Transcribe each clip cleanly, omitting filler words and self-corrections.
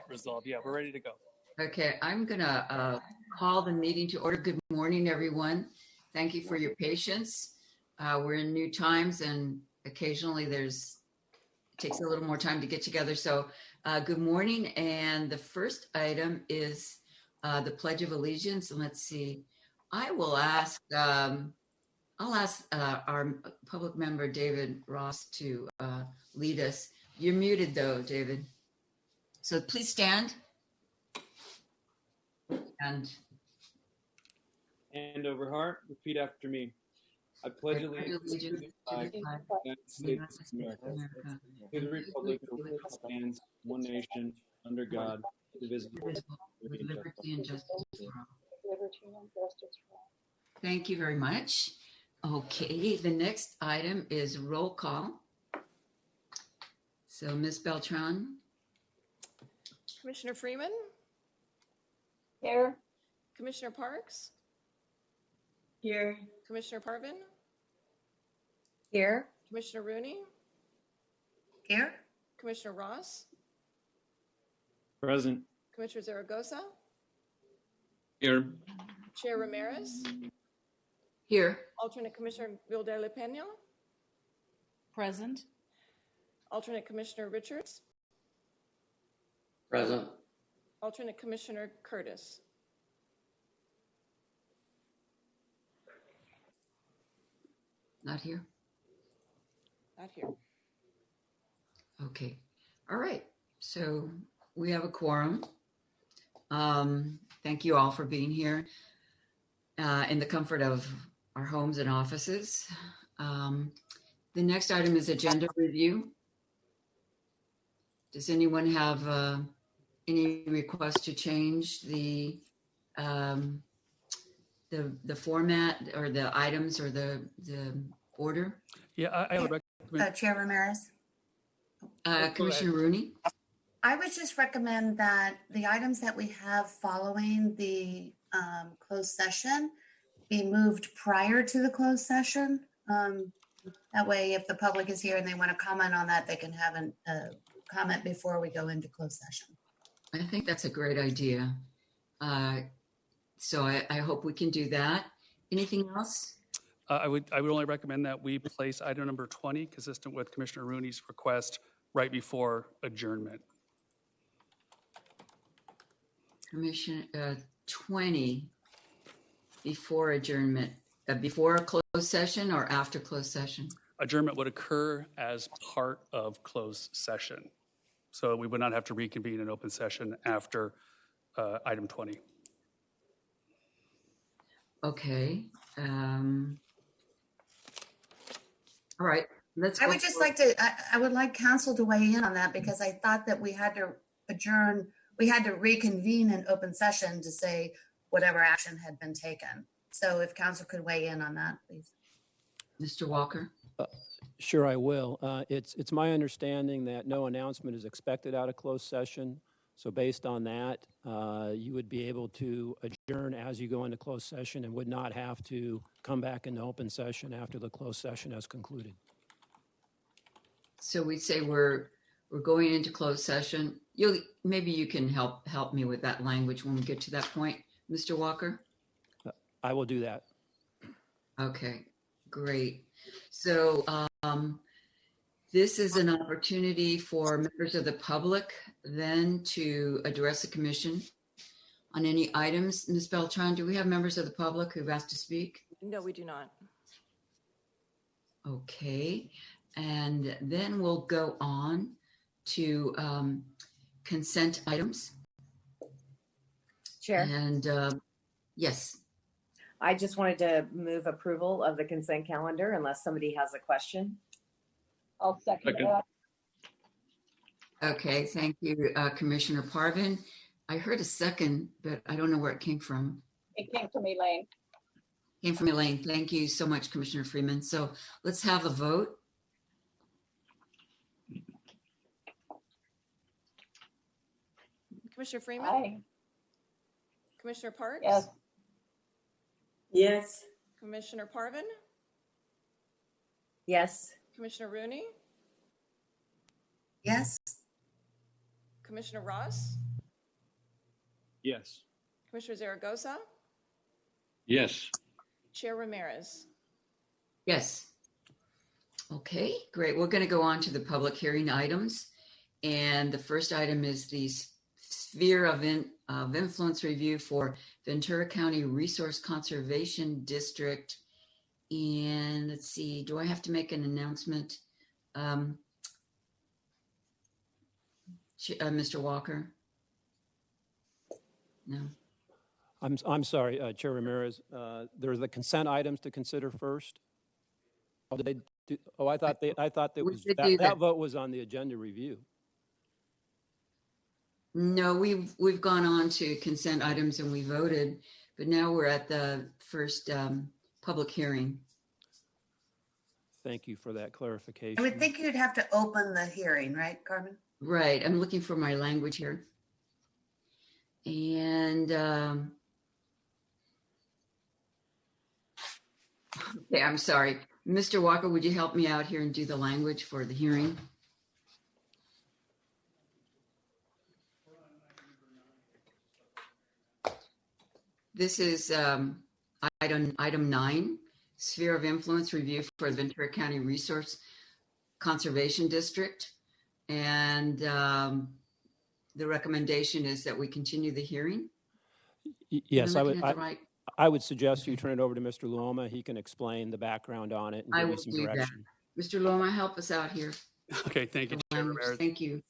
resolve. Yeah, we're ready to go. Okay, I'm gonna call the meeting to order. Good morning, everyone. Thank you for your patience. We're in new times and occasionally it takes a little more time to get together. So good morning. And the first item is the Pledge of Allegiance. And let's see, I'll ask our public member, David Ross, to lead us. You're muted though, David. So please stand. And hand over heart, repeat after me. I pledge allegiance to the flag of the United States of America, to the republic for which it stands, one nation, under God, indivisible, with liberty and justice for all. Thank you very much. Okay, the next item is roll call. So Ms. Beltran. Commissioner Freeman? Here. Commissioner Parks? Here. Commissioner Parvin? Here. Commissioner Rooney? Here. Commissioner Ross? Present. Commissioner Zaragoza? Here. Chair Ramirez? Here. Alternate Commissioner Vilde-Lepeña? Present. Alternate Commissioner Richards? Present. Alternate Commissioner Curtis? Not here. Not here. Okay. All right. So we have a quorum. Thank you all for being here in the comfort of our homes and offices. The next item is agenda review. Does anyone have any request to change the format or the items or the order? Yeah, I would recommend. Chair Ramirez. Commissioner Rooney. I would just recommend that the items that we have following the closed session be moved prior to the closed session. That way, if the public is here and they want to comment on that, they can have a comment before we go into closed session. I think that's a great idea. So I hope we can do that. Anything else? I would only recommend that we place item number 20, consistent with Commissioner Rooney's request, right before adjournment. Commission 20 before adjournment, before a closed session or after closed session? Adjournment would occur as part of closed session. So we would not have to reconvene an open session after item 20. Okay. All right. Let's. I would just like to, I would like council to weigh in on that because I thought that we had to adjourn, we had to reconvene an open session to say whatever action had been taken. So if council could weigh in on that, please. Mr. Walker. Sure, I will. It's my understanding that no announcement is expected out of closed session. So based on that, you would be able to adjourn as you go into closed session and would not have to come back into open session after the closed session has concluded. So we'd say we're going into closed session. Maybe you can help me with that language when we get to that point, Mr. Walker. I will do that. Okay, great. So this is an opportunity for members of the public then to address the commission on any items. Ms. Beltran, do we have members of the public who've asked to speak? No, we do not. Okay, and then we'll go on to consent items. Chair, And yes. I just wanted to move approval of the consent calendar unless somebody has a question. I'll second that. Okay, thank you, Commissioner Parvin. I heard a second, but I don't know where it came from. It came from Elaine. Came from Elaine. Thank you so much, Commissioner Freeman. So let's have a vote. Commissioner Freeman? Aye. Commissioner Parks? Yes. Yes. Commissioner Parvin? Yes. Commissioner Rooney? Yes. Commissioner Ross, Yes. Commissioner Zaragoza, Yes. Chair Ramirez. Yes. Okay, great. We're going to go on to the public hearing items. And the first item is the sphere of influence review for Ventura County Resource Conservation District. And let's see, do I have to make an announcement? Mr. Walker? No. I'm sorry, Chair Ramirez. There are the consent items to consider first. Oh, did they do, I thought that We was did do that that. vote was on the agenda review. No, we've gone on to consent items and we voted, but now we're at the first public hearing. Thank you for that I clarification. would think you'd have to open the hearing, right, Carmen? Right, I'm looking for my language here. And okay, I'm sorry. Mr. Walker, would you help me out here and do the language for the hearing? This is item 9, sphere of influence review for the Ventura County Resource Conservation District. And the recommendation is that we continue the hearing. Yes, Am I looking at the right? I would suggest you turn it over to Mr. Luoma. He can explain the background on it and I give will you some do that. direction. Mr. Loma, help us out here. Okay, thank you, Chair Ramirez. Thank you.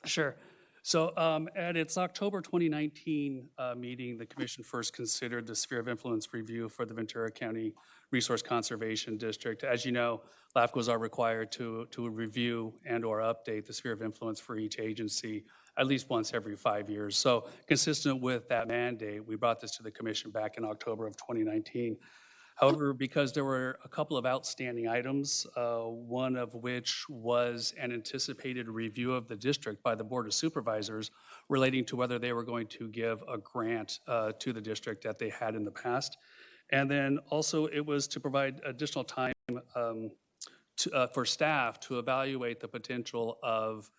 Sure. So at its October 2019 meeting, the commission first considered the sphere of influence review for the Ventura County Resource Conservation District. As you know, LAFCos are required to review and or update the sphere of influence for each agency at least once every 5 years. So consistent with that mandate, we brought this to the commission back in October of 2019. However, because there were a couple of outstanding items, one of which was an anticipated review of the district by the Board of Supervisors relating to whether they were going to give a grant to the district that they had in the past. And then also it was to provide additional time for staff to evaluate the potential of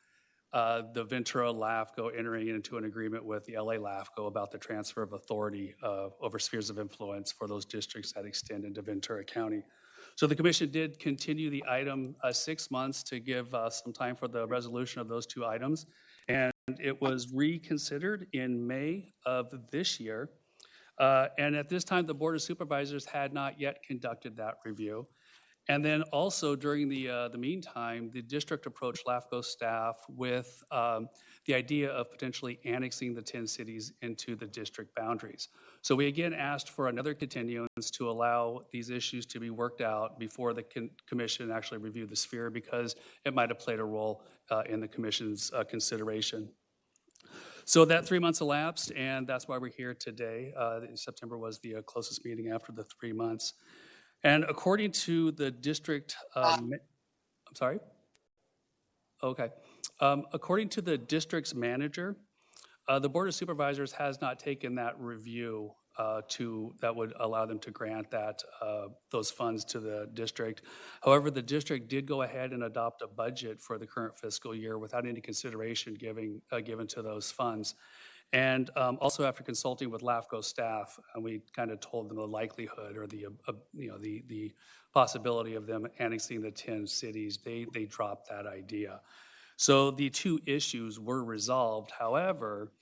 the Ventura LAFCo entering into an agreement with the LAFCo about the transfer of authority over spheres of influence for those districts that extend into Ventura County. So the commission did continue the item 6 months to give some time for the resolution of those two items. And it was reconsidered in May of this year. And at this time, the Board of Supervisors had not yet conducted that review. And then also during the meantime, the district approached LAFCO staff with the idea of potentially annexing the 10 cities into the district boundaries. So we again asked for another continuance to allow these issues to be worked out before the commission actually reviewed the sphere, because it might have played a role in the commission's consideration. So that 3 months elapsed, and that's why we're here today. September was the closest meeting after the 3 months. And according to the district, I'm sorry? Okay. According to the district's manager, the Board of Supervisors has not taken that review that would allow them to grant those funds to the district. However, the district did go ahead and adopt a budget for the current fiscal year without any consideration given to those funds. And also after consulting with LAFCO staff, we kind of told them the likelihood or the possibility of them annexing the 10 cities, they dropped that idea. So the two issues were resolved. However,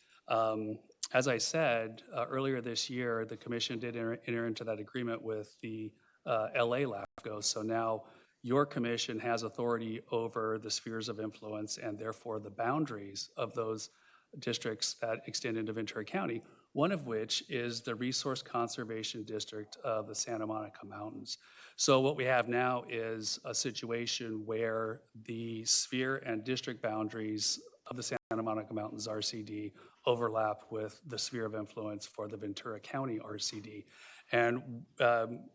as I said, earlier this year, the commission did enter into that agreement with the LAFCo. So now your commission has authority over the spheres of influence and therefore the boundaries of those districts that extend into Ventura County, one of which is the Resource Conservation District of the Santa Monica Mountains. So what we have now is a situation where the sphere and district boundaries of the Santa Monica Mountains RCD overlap with the sphere of influence for the Ventura County RCD. And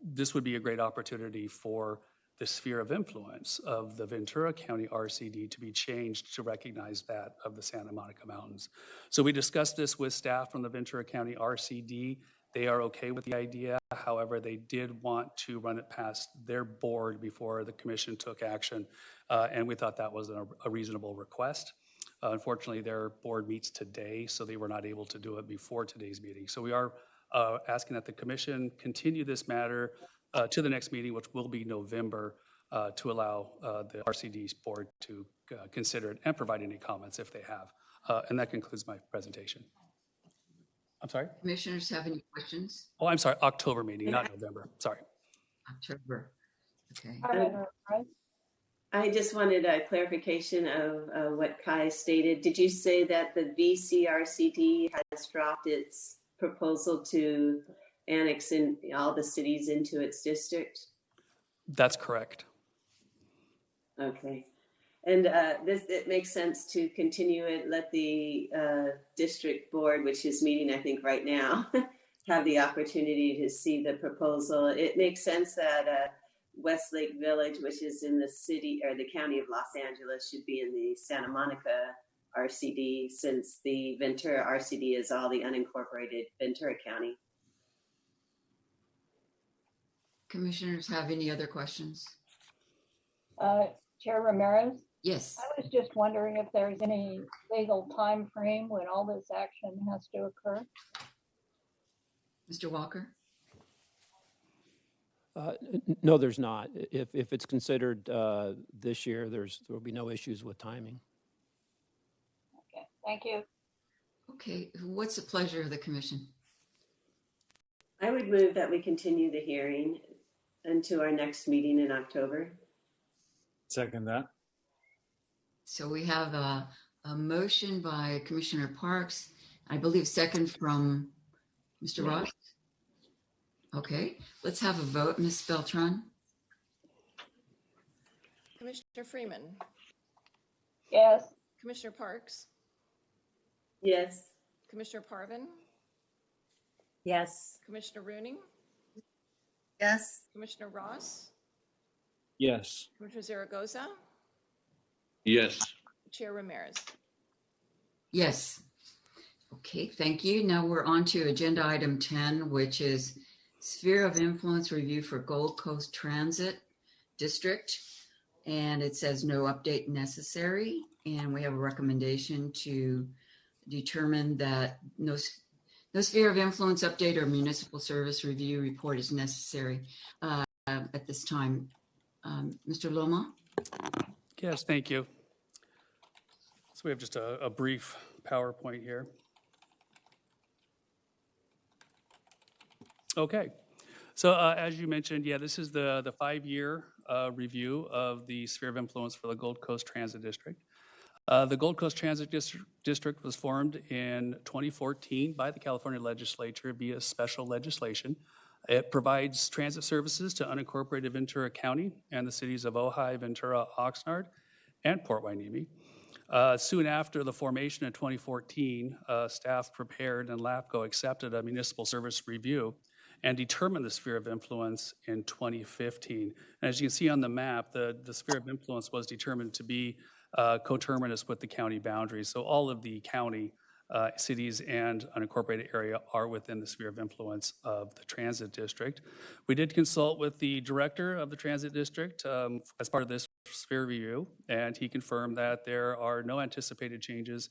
this would be a great opportunity for the sphere of influence of the Ventura County RCD to be changed to recognize that of the Santa Monica Mountains. So we discussed this with staff from the Ventura County RCD. They are okay with the idea. However, they did want to run it past their board before the commission took action. And we thought that was a reasonable request. Unfortunately, their board meets today, so they were not able to do it before today's meeting. So we are asking that the commission continue this matter to the next meeting, which will be November, to allow the RCD's board to consider it and provide any comments if they have. And that concludes my presentation. I'm sorry? Commissioners have any questions? Oh, I'm sorry, October meeting, not November. Sorry. October. Okay. I just wanted a clarification of what Kai stated. Did you say that the VCRCD has dropped its proposal to annex in all the cities into its district? That's correct. Okay. And it makes sense to continue it, let the district board, which is meeting, I think, right now, have the opportunity to see the proposal. It makes sense that Westlake Village, which is in the city or the county of Los Angeles, should be in the Santa Monica RCD, since the Ventura RCD is all the unincorporated Ventura County. Commissioners have any other questions? Chair Ramirez, Yes. I was just wondering if there's any legal time frame when all this action has to occur. Mr. Walker? No, there's not. If it's considered this year, there will be no issues with timing. Okay, thank you. Okay, what's the pleasure of the commission? I would move that we continue the hearing until our next meeting in October. Second that. So we have a motion by Commissioner Parks, I believe second from Mr. Ross. Okay, let's have a vote. Ms. Beltran? Commissioner Freeman, Yes, Commissioner Parks, Yes. Commissioner Parvin, Yes. Commissioner Rooney, Yes. Commissioner Ross, Yes. Commissioner Zaragoza, Yes. Chair Ramirez. Yes. Okay, thank you. Now we're on to agenda item 10, which is Sphere of Influence Review for Gold Coast Transit District. And it says no update necessary. And we have a recommendation to determine that no sphere of influence update or municipal service review report is necessary at this time. Mr. Loma? Yes, thank you. So we have just a brief PowerPoint here. Okay, so as you mentioned, yeah, this is the 5-year review of the sphere of influence for the Gold Coast Transit District. The Gold Coast Transit District was formed in 2014 by the California legislature via special legislation. It provides transit services to unincorporated Ventura County and the cities of Ojai, Ventura, Oxnard, and Port Hueneme. Soon after the formation in 2014, staff prepared and LAFCo accepted a municipal service review and determined the sphere of influence in 2015. And as you can see on the map, the sphere of influence was determined to be coterminous with the county boundaries. So all of the county cities and unincorporated area are within the sphere of influence of the transit district. We did consult with the director of the transit district as part of this sphere review, and he confirmed that there are no anticipated changes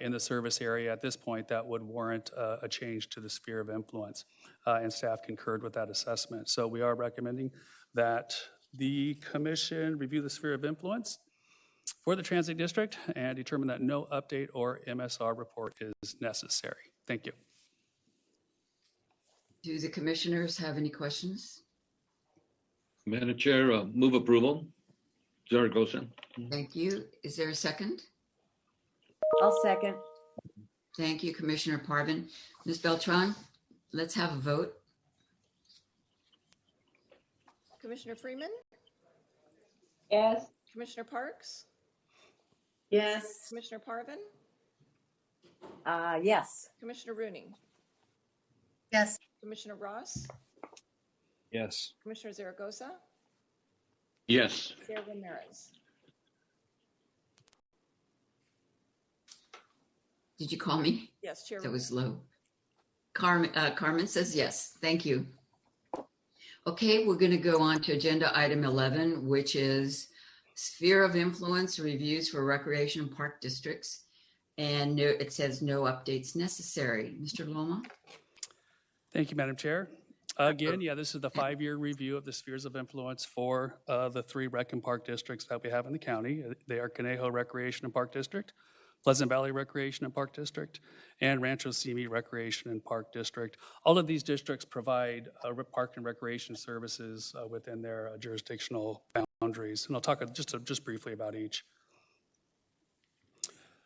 in the service area at this point that would warrant a change to the sphere of influence, and staff concurred with that assessment. So we are recommending that the commission review the sphere of influence for the transit district and determine that no update or MSR report is necessary. Thank you. Do the commissioners have any questions? Madam Chair, move approval. Zaragoza. Thank you. Is there a second? I'll second. Thank you, Commissioner Parvin. Ms. Beltran, let's have a vote. Commissioner Freeman, yes, Commissioner Parks, Yes. Commissioner Parvin, Yes. Commissioner Rooney, Yes. Commissioner Ross, Yes. Commissioner Zaragoza, Yes. Chair Ramirez. Did you call me? Yes, Chair That Ramirez. was low. Carmen says yes. Thank you. Okay, we're going to go on to agenda item 11, which is sphere of influence reviews for recreation and park districts. And no, it says no updates necessary. Mr. Loma? Thank you, Madam Chair. Again, yeah, this is the 5-year review of the spheres of influence for the 3 rec and park districts that we have in the county. They are Kanejo Recreation and Park District, Pleasant Valley Recreation and Park District, and Rancho Simi Recreation and Park District. All of these districts provide park and recreation services within their jurisdictional boundaries. And I'll talk just briefly about each.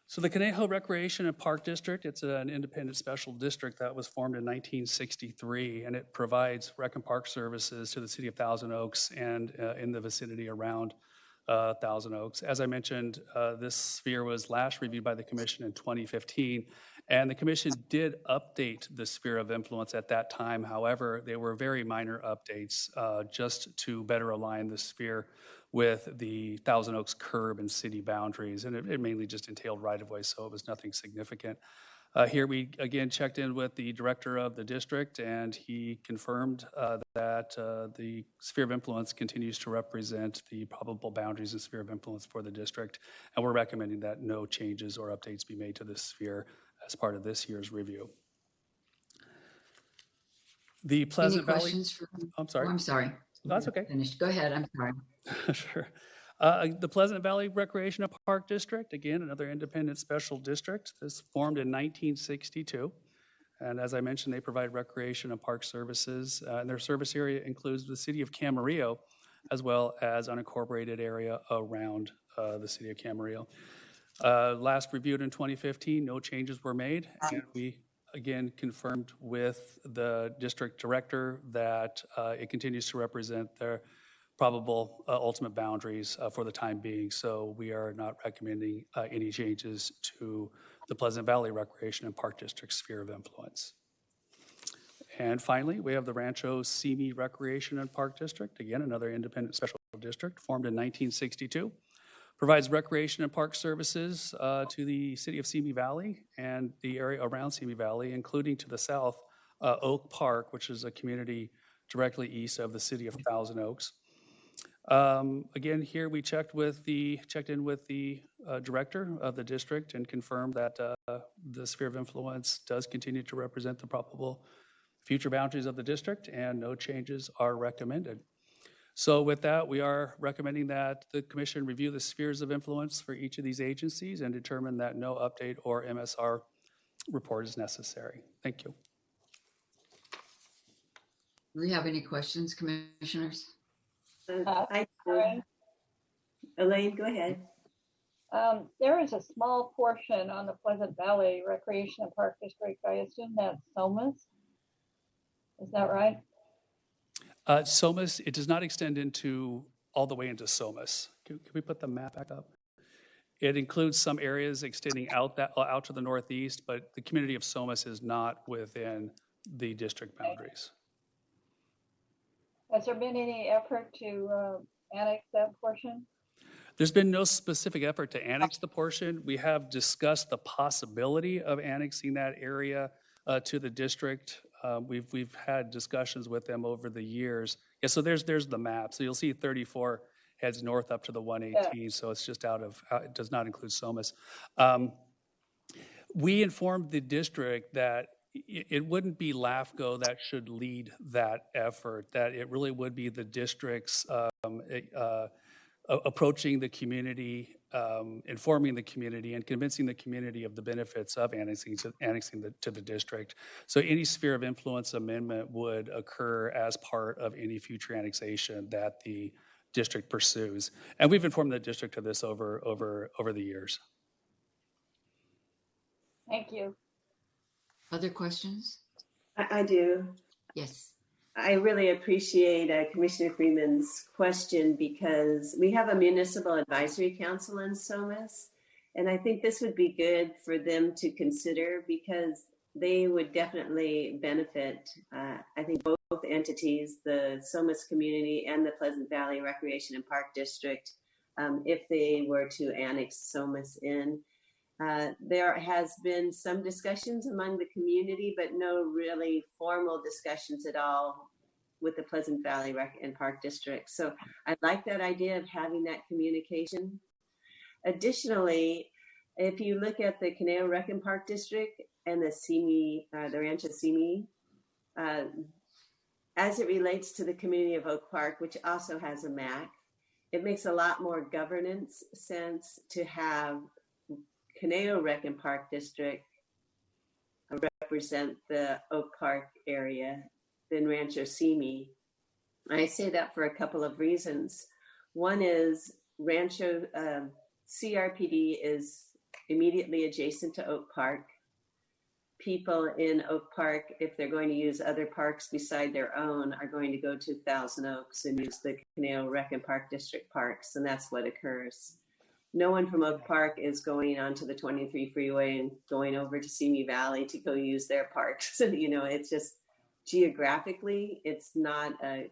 So the Kanejo Recreation and Park District, it's an independent special district that was formed in 1963, and it provides rec and park services to the city of Thousand Oaks and in the vicinity around Thousand Oaks. As I mentioned, this sphere was last reviewed by the commission in 2015, and the commission did update the sphere of influence at that time. However, they were very minor updates just to better align the sphere with the Thousand Oaks curb and city boundaries, and it mainly just entailed right-of-way, so it was nothing significant. Here we again checked in with the director of the district, and he confirmed that the sphere of influence continues to represent the probable boundaries and sphere of influence for the district, and we're recommending that no changes or updates be made to this sphere as part of this year's review. The Pleasant Valley. Any questions for? I'm sorry. Oh, I'm sorry. That's okay. Finished. Go ahead. I'm sorry. Sure. The Pleasant Valley Recreation and Park District, again, another independent special district. This formed in 1962. And as I mentioned, they provide recreation and park services. And their service area includes the city of Camarillo, as well as unincorporated area around the city of Camarillo. Last reviewed in 2015, no changes were made. And we, again, confirmed with the district director that it continues to represent their probable ultimate boundaries for the time being. So we are not recommending any changes to the Pleasant Valley Recreation and Park District sphere of influence. And finally, we have the Rancho Simi Recreation and Park District, again, another independent special district formed in 1962. Provides recreation and park services to the city of Simi Valley and the area around Simi Valley, including to the south, Oak Park, which is a community directly east of the city of Thousand Oaks. Again, here we checked in with the director of the district and confirmed that the sphere of influence does continue to represent the probable future boundaries of the district, and no changes are recommended. So with that, we are recommending that the commission review the spheres of influence for each of these agencies and determine that no update or MSR report is necessary. Thank you. Do we have any questions, commissioners? I do. Elaine, go ahead. There is a small portion on the Pleasant Valley Recreation and Park District. I assume that's Somas. Is that right? Somas, it does not extend all the way into Somas. Can we put the map back up? It includes some areas extending out to the northeast, but the community of Somas is not within the district boundaries. Has there been any effort to annex that portion? There's been no specific effort to annex the portion. We have discussed the possibility of annexing that area to the district. We've had discussions with them over the years. Yeah, so there's the map. So you'll see 34 heads north up to the 118. Yeah. So it's just it does not include Somas. We informed the district that it wouldn't be LAFCo that should lead that effort, that it really would be the districts approaching the community, informing the community, and convincing the community of the benefits of annexing to the district. So any sphere of influence amendment would occur as part of any future annexation that the district pursues. And we've informed the district of this over the years. Thank you. Other questions? I do. Yes. I really appreciate Commissioner Freeman's question because we have a municipal advisory council in Somas, and I think this would be good for them to consider because they would definitely benefit, I think, both entities, the Somas community and the Pleasant Valley Recreation and Park District, if they were to annex Somas in. There has been some discussions among the community, but no really formal discussions at all with the Pleasant Valley Rec and Park District. So I like that idea of having that communication. Additionally, if you look at the Kanejo Rec and Park District and the Simi, the Rancho Simi, as it relates to the community of Oak Park, which also has a MAC, it makes a lot more governance sense to have Kanejo Rec and Park District represent the Oak Park area than Rancho Simi. I say that for a couple of reasons. One is Rancho CRPD is immediately adjacent to Oak Park. People in Oak Park, if they're going to use other parks beside their own, are going to go to Thousand Oaks and use the Kanejo Rec and Park District parks, and that's what occurs. No one from Oak Park is going onto the 23 freeway and going over to Simi Valley to go use their parks. You know, it's just geographically, it's not a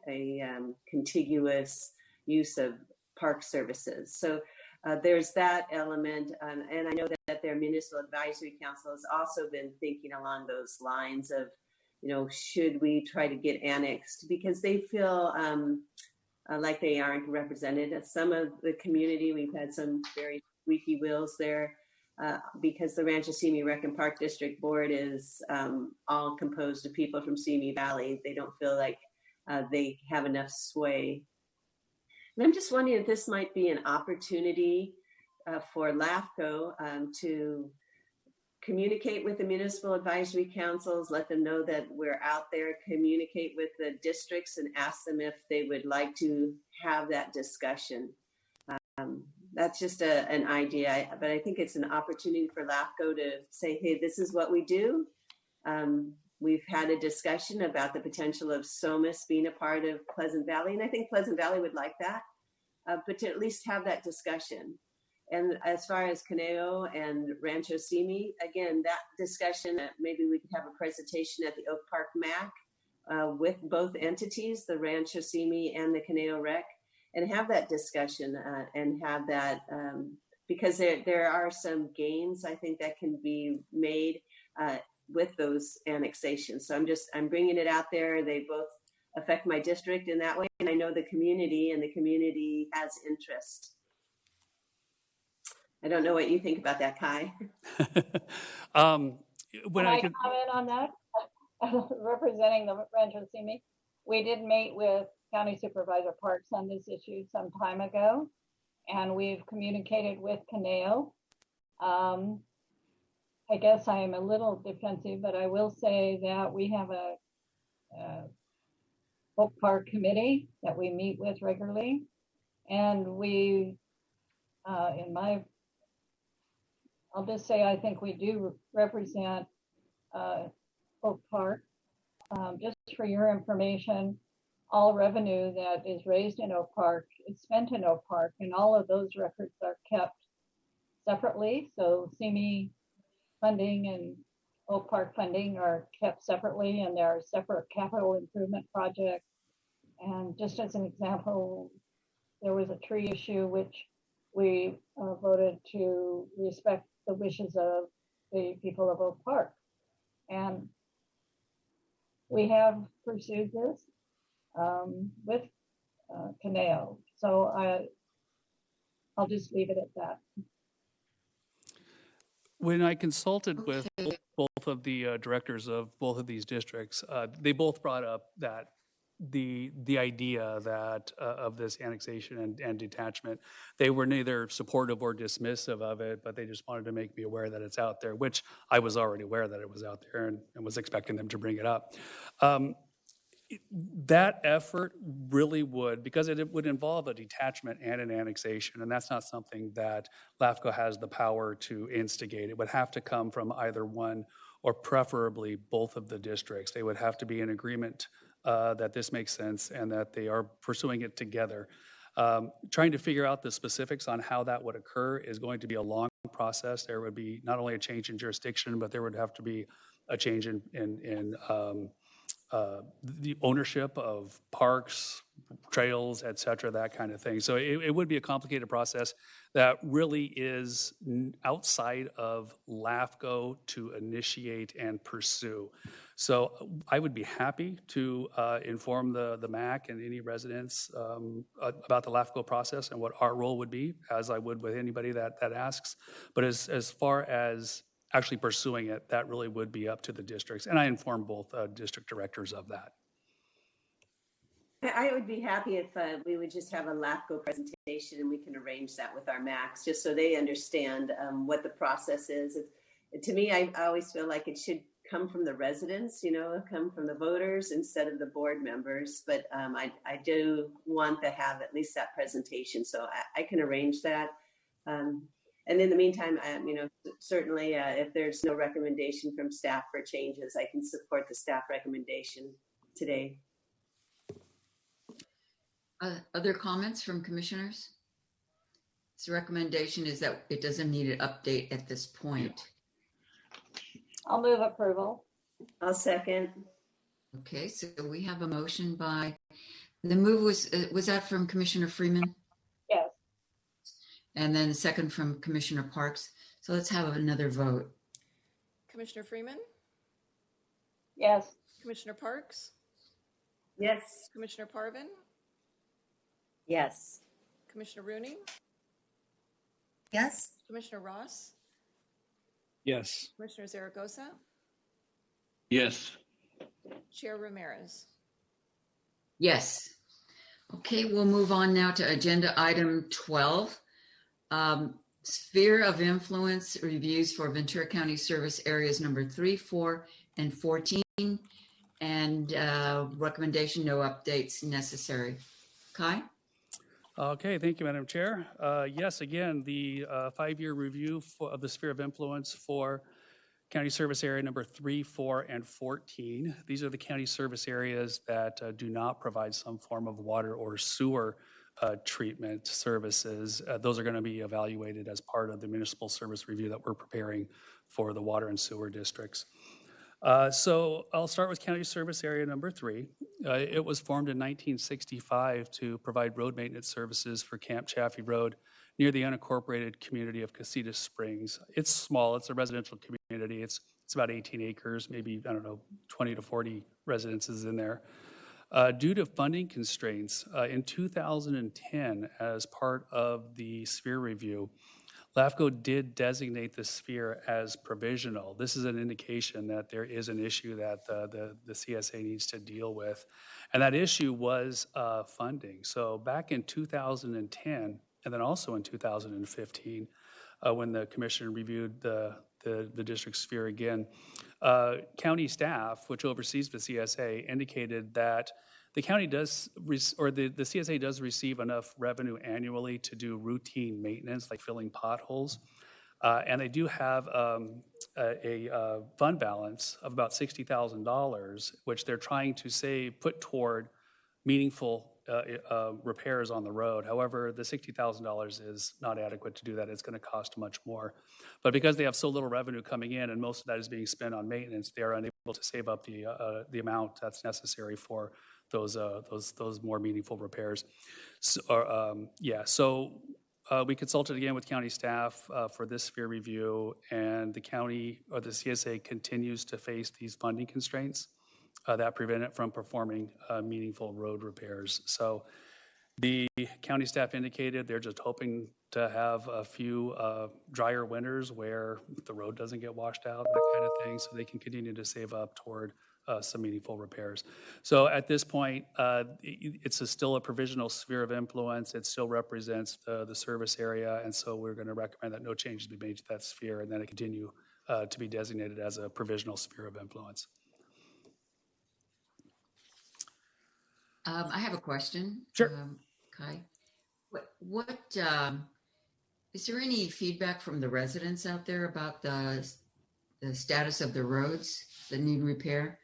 contiguous use of park services. So there's that element. And I know that their municipal advisory council has also been thinking along those lines of, you know, should we try to get annexed, because they feel like they aren't represented. Some of the community, we've had some very squeaky wheels there because the Rancho Simi Rec and Park District Board is all composed of people from Simi Valley. They don't feel like they have enough sway. And I'm just wondering if this might be an opportunity for LAFCo to communicate with the municipal advisory councils, let them know that we're out there, communicate with the districts and ask them if they would like to have that discussion. That's just an idea, but I think it's an opportunity for LAFCo to say, hey, this is what we do. We've had a discussion about the potential of SOMAS being a part of Pleasant Valley, and I think Pleasant Valley would like that, but to at least have that discussion. And as far as Kanejo and Rancho Simi, again, that discussion, maybe we could have a presentation at the Oak Park MAC with both entities, the Rancho Simi and the Kanejo Rec, and have that discussion and have that, because there are some gains, I think, that can be made with those annexations. So I'm bringing it out there. They both affect my district in that way, and I know the community, and the community has interest. I don't know what you think about that, Kai. When I comment on that, representing the Rancho Simi, we did meet with County Supervisor Parks on this issue some time ago, and we've communicated with Kanejo. I guess I am a little defensive, but I will say that we have a Oak Park committee that we meet with regularly, and we, I'll just say I think we do represent Oak Park. Just for your information, all revenue that is raised in Oak Park is spent in Oak Park, and all of those records are kept separately. So Simi funding and Oak Park funding are kept separately, and there are separate capital improvement projects. And just as an example, there was a tree issue which we voted to respect the wishes of the people of Oak Park. And we have pursued this with Kanejo. So I'll just leave it at that. When I consulted with both of the directors of both of these districts, they both brought up that the idea that of this annexation and detachment, they were neither supportive or dismissive of it, but they just wanted to make me aware that it's out there, which I was already aware that it was out there and was expecting them to bring it up. That effort really would, because it would involve a detachment and an annexation, and that's not something that LAFCo has the power to instigate. It would have to come from either one or preferably both of the districts. They would have to be in agreement that this makes sense and that they are pursuing it together. Trying to figure out the specifics on how that would occur is going to be a long process. There would be not only a change in jurisdiction, but there would have to be a change in the ownership of parks, trails, et cetera, that kind of thing. So it would be a complicated process that really is outside of LAFCo to initiate and pursue. So I would be happy to inform the MAC and any residents about the LAFCo process and what our role would be, as I would with anybody that asks. But as far as actually pursuing it, that really would be up to the districts. And I inform both district directors of that. I would be happy if we would just have a LAFCo presentation and we can arrange that with our MACs, just so they understand what the process is. To me, I always feel like it should come from the residents, come from the voters instead of the board members. But I do want to have at least that presentation, so I can arrange that. And in the meantime, certainly if there's no recommendation from staff for changes, I can support the staff recommendation today. Other comments from commissioners? The recommendation is that it doesn't need an update at this point. I'll move approval. I'll second. Okay, so we have a motion by, the move was that from Commissioner Freeman? Yes. And then the second from Commissioner Parks. So let's have another vote. Commissioner Freeman, Yes. Commissioner Parks, Yes. Commissioner Parvin, Yes. Commissioner Rooney, Yes? Commissioner Ross, Yes. Commissioner Zaragoza, Yes. Chair Ramirez. Yes. Okay, we'll move on now to agenda item 12. Sphere of influence reviews for Ventura County service areas number 3, 4, and 14. And recommendation, no updates necessary. Kai? Okay, thank you, Madam Chair. Yes, again, the 5-year review of the sphere of influence for county service area number 3, 4, and 14. These are the county service areas that do not provide some form of water or sewer treatment services. Those are going to be evaluated as part of the municipal service review that we're preparing for the water and sewer districts. So I'll start with county service area number 3. It was formed in 1965 to provide road maintenance services for Camp Chaffee Road near the unincorporated community of Casitas Springs. It's small, it's a residential community. It's about 18 acres, maybe, 20 to 40 residences in there. Due to funding constraints, in 2010, as part of the sphere review, LAFCo did designate the sphere as provisional. This is an indication that there is an issue that the CSA needs to deal with. And that issue was funding. So back in 2010, and then also in 2015, when the commission reviewed the district sphere again, county staff, which oversees the CSA, indicated that the county does, or the CSA does receive enough revenue annually to do routine maintenance, like filling potholes. And they do have a fund balance of about $60,000, which they're trying to put toward meaningful repairs on the road. However, the $60,000 is not adequate to do that. It's going to cost much more. But because they have so little revenue coming in and most of that is being spent on maintenance, they are unable to save up the amount that's necessary for those more meaningful repairs. So we consulted again with county staff for this sphere review, and the county or the CSA continues to face these funding constraints that prevent it from performing meaningful road repairs. So the county staff indicated they're just hoping to have a few drier winters where the road doesn't get washed out, that kind of thing, so they can continue to save up toward some meaningful repairs. So at this point, it's still a provisional sphere of influence. It still represents the service area, and so we're going to recommend that no changes be made to that sphere, and then it continue to be designated as a provisional sphere of influence. I have a question. Sure. Kai, what is there any feedback from the residents out there about the status of the roads that need repair?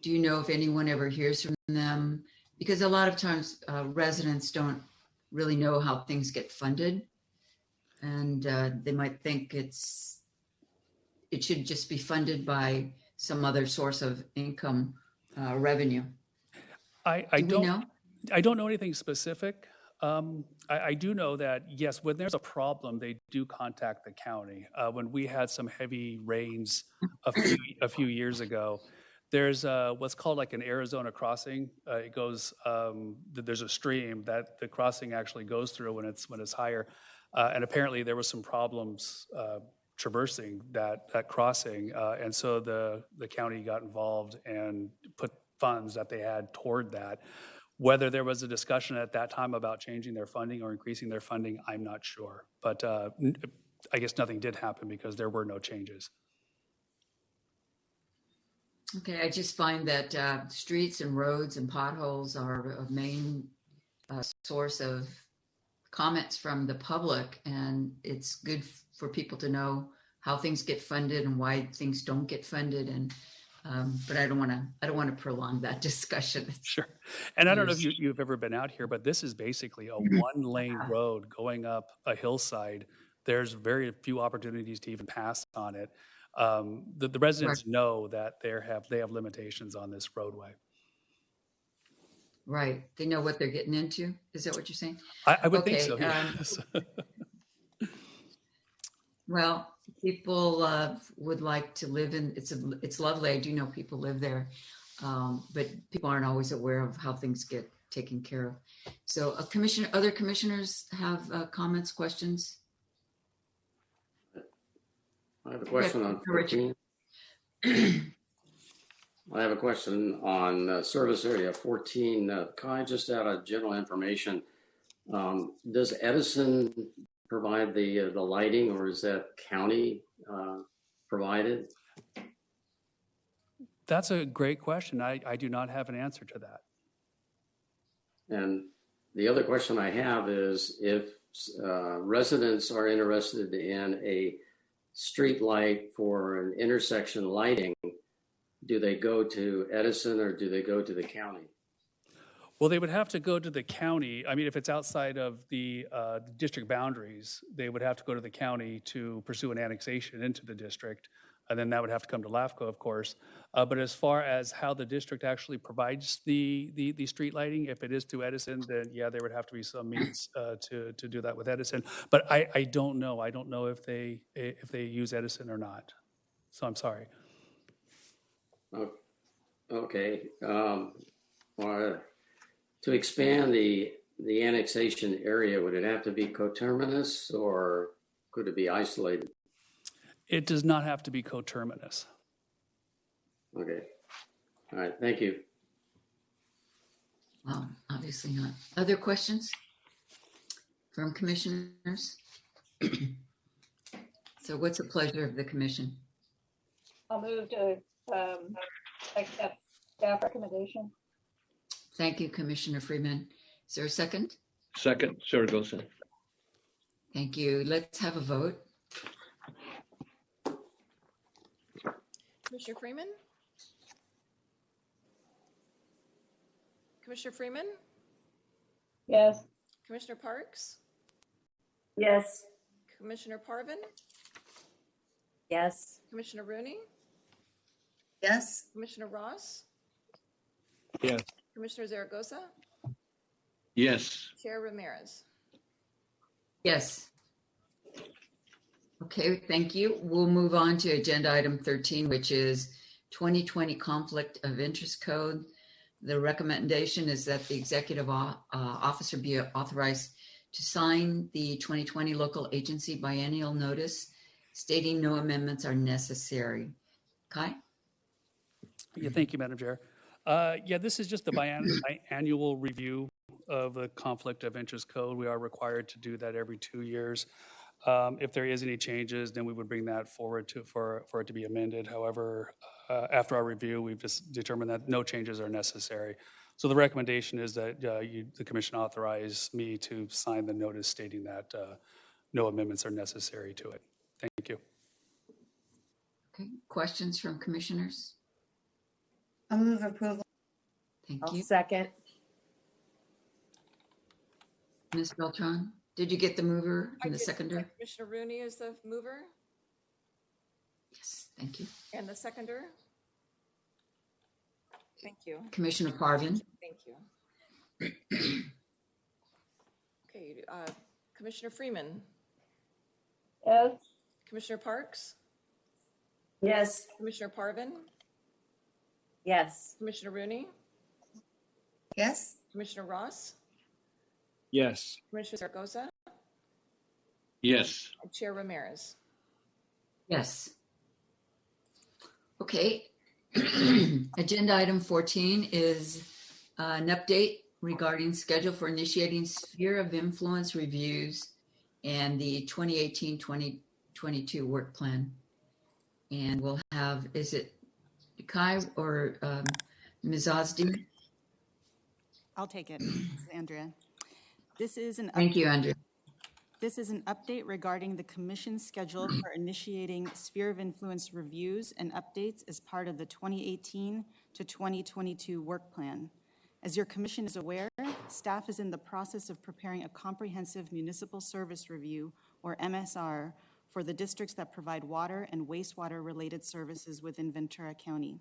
Do you know if anyone ever hears from them? Because a lot of times residents don't really know how things get funded, and they might think it should just be funded by some other source of income revenue? I Do we know? don't know anything specific. I do know that, yes, when there's a problem, they do contact the county. When we had some heavy rains a few years ago, there's what's called like an Arizona crossing. It goes, there's a stream that the crossing actually goes through when it's higher. And apparently there was some problems traversing that crossing. And so the county got involved and put funds that they had toward that. Whether there was a discussion at that time about changing their funding or increasing their funding, I'm not sure. But I guess nothing did happen because there were no changes. Okay, I just find that streets and roads and potholes are a main source of comments from the public, and it's good for people to know how things get funded and why things don't get funded. And but I don't want to prolong that discussion. Sure. And I don't know if you've ever been out here, but this is basically a one-lane road going up a hillside. There's very few opportunities to even pass on it. The residents know that they have limitations on this roadway. Right. They know what they're getting into. Is that what you're saying? I would think so. Yes. Well, people would like to live in. It's lovely. I do know people live there, but people aren't always aware of how things get taken care of. So, other commissioners have comments, questions. I have a question on 14. I have a question on service area 14. Kai, just out of general information, does Edison provide the lighting, or is that county provided? That's a great question. I do not have an answer to that. And the other question I have is, if residents are interested in a street light for an intersection lighting, do they go to Edison or do they go to the county? Well, they would have to go to the county. I mean, if it's outside of the district boundaries, they would have to go to the county to pursue an annexation into the district. And then that would have to come to LAFCo, of course. But as far as how the district actually provides the street lighting, if it is to Edison, then yeah, there would have to be some means to do that with Edison. But I don't know. I don't know if they use Edison or not. So I'm sorry. Okay. To expand the annexation area, would it have to be coterminous or could it be isolated? It does not have to be coterminous. Okay. All right. Thank you. Well, obviously not. Other questions from commissioners? So what's the pleasure of the commission? I'll move to accept staff recommendation. Thank you, Commissioner Freeman. Is there a second? Second, Zaragoza. Thank you. Let's have a vote. Commissioner Freeman? Commissioner Freeman? Yes. Commissioner Parks? Yes. Commissioner Parvin? Yes. Commissioner Rooney? Yes. Commissioner Ross? Yes. Commissioner Zaragoza? Yes. Chair Ramirez? Yes. Okay, thank you. We'll move on to agenda item 13, which is 2020 Conflict of Interest Code. The recommendation is that the executive officer be authorized to sign the 2020 local agency biennial notice stating no amendments are necessary. Kai? Yeah, thank you, Madam Chair. Yeah, this is just the biannual review of the Conflict of Interest Code. We are required to do that every 2 years. If there is any changes, then we would bring that forward for it to be amended. However, after our review, we've just determined that no changes are necessary. So the recommendation is that the commission authorize me to sign the notice stating that no amendments are necessary to it. Thank you. Okay, questions from commissioners? I'll move approval. Thank I'll you. second. Ms. Beltran, did you get the mover and the did. seconder? Commissioner Rooney is the mover Yes, thank you. and the seconder? Thank you. Commissioner Parvin. Thank you. Okay, Commissioner Freeman, Yes. Commissioner Parks, Yes. Commissioner Parvin, Yes. Commissioner Rooney, Yes? Commissioner Ross, Yes. Commissioner Zaragoza, Yes. and Chair Ramirez. Yes. Okay. Agenda item 14 is an update regarding schedule for initiating sphere of influence reviews and the 2018-2022 work plan. And we'll have, is it Kai or Ms. Osdin? I'll take it. This is Andrea. This is an Thank you, Andrea. This is an update regarding the Commission's schedule for initiating sphere of influence reviews and updates as part of the 2018 to 2022 work plan. As your Commission is aware, staff is in the process of preparing a comprehensive municipal service review, or MSR, for the districts that provide water and wastewater related services within Ventura County.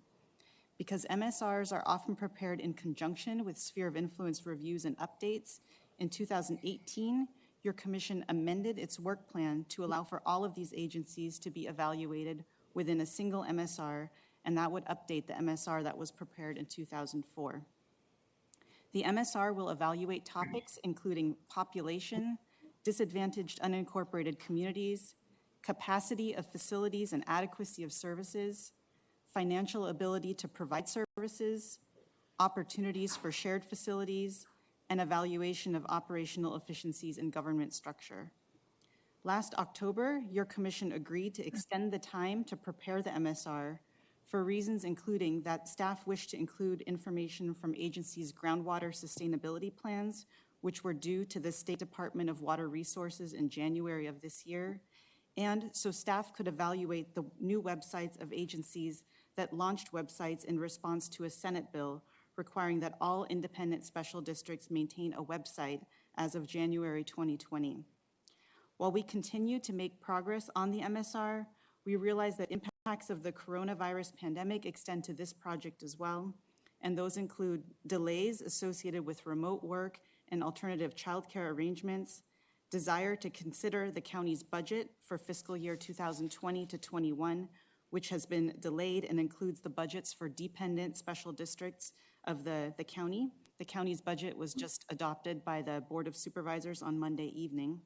Because MSRs are often prepared in conjunction with sphere of influence reviews and updates, in 2018, your Commission amended its work plan to allow for all of these agencies to be evaluated within a single MSR, and that would update the MSR that was prepared in 2004. The MSR will evaluate topics including population, disadvantaged unincorporated communities, capacity of facilities and adequacy of services, financial ability to provide services, opportunities for shared facilities, and evaluation of operational efficiencies in government structure. Last October, your Commission agreed to extend the time to prepare the MSR for reasons including that staff wished to include information from agencies' groundwater sustainability plans, which were due to the State Department of Water Resources in January of this year, and so staff could evaluate the new websites of agencies that launched websites in response to a Senate bill requiring that all independent special districts maintain a website as of January 2020. While we continue to make progress on the MSR, we realize that impacts of the coronavirus pandemic extend to this project as well, and those include delays associated with remote work and alternative childcare arrangements, desire to consider the county's budget for fiscal year 2020 to 21, which has been delayed and includes the budgets for dependent special districts of the county. The county's budget was just adopted by the Board of Supervisors on Monday evening.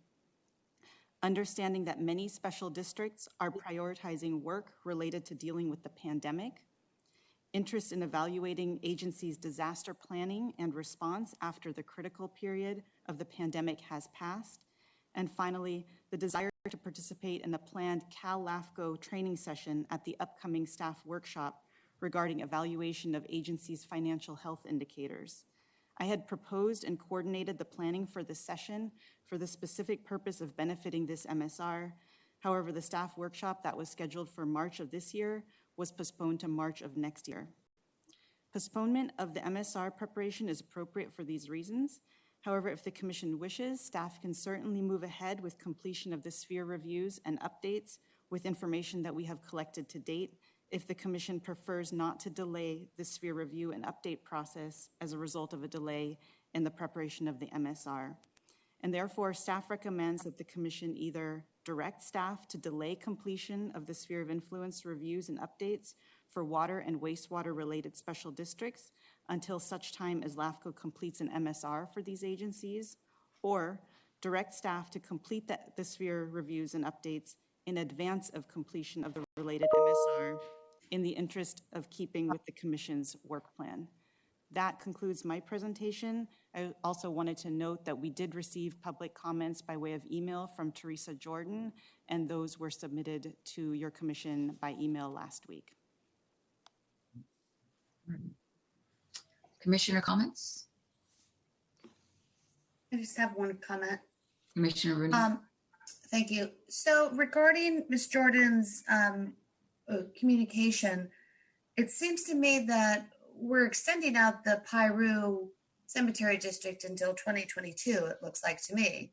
Understanding that many special districts are prioritizing work related to dealing with the pandemic, interest in evaluating agencies' disaster planning and response after the critical period of the pandemic has passed, and finally, the desire to participate in a planned LAFCo training session at the upcoming staff workshop regarding evaluation of agencies' financial health indicators. I had proposed and coordinated the planning for this session for the specific purpose of benefiting this MSR. However, the staff workshop that was scheduled for March of this year was postponed to March of next year. Postponement of the MSR preparation is appropriate for these reasons. However, if the Commission wishes, staff can certainly move ahead with completion of the sphere reviews and updates with information that we have collected to date if the Commission prefers not to delay the sphere review and update process as a result of a delay in the preparation of the MSR. And therefore, staff recommends that the Commission either direct staff to delay completion of the sphere of influence reviews and updates for water and wastewater related special districts until such time as LAFCo completes an MSR for these agencies, or direct staff to complete the sphere reviews and updates in advance of completion of the related MSR in the interest of keeping with the Commission's work plan. That concludes my presentation. I also wanted to note that we did receive public comments by way of email from Teresa Jordan, and those were submitted to your Commission by email last week. Commissioner comments? I just have one comment. Commissioner Rooney? Thank you. So regarding Ms. Jordan's communication, it seems to me that we're extending out the Piru Cemetery District until 2022, it looks like to me.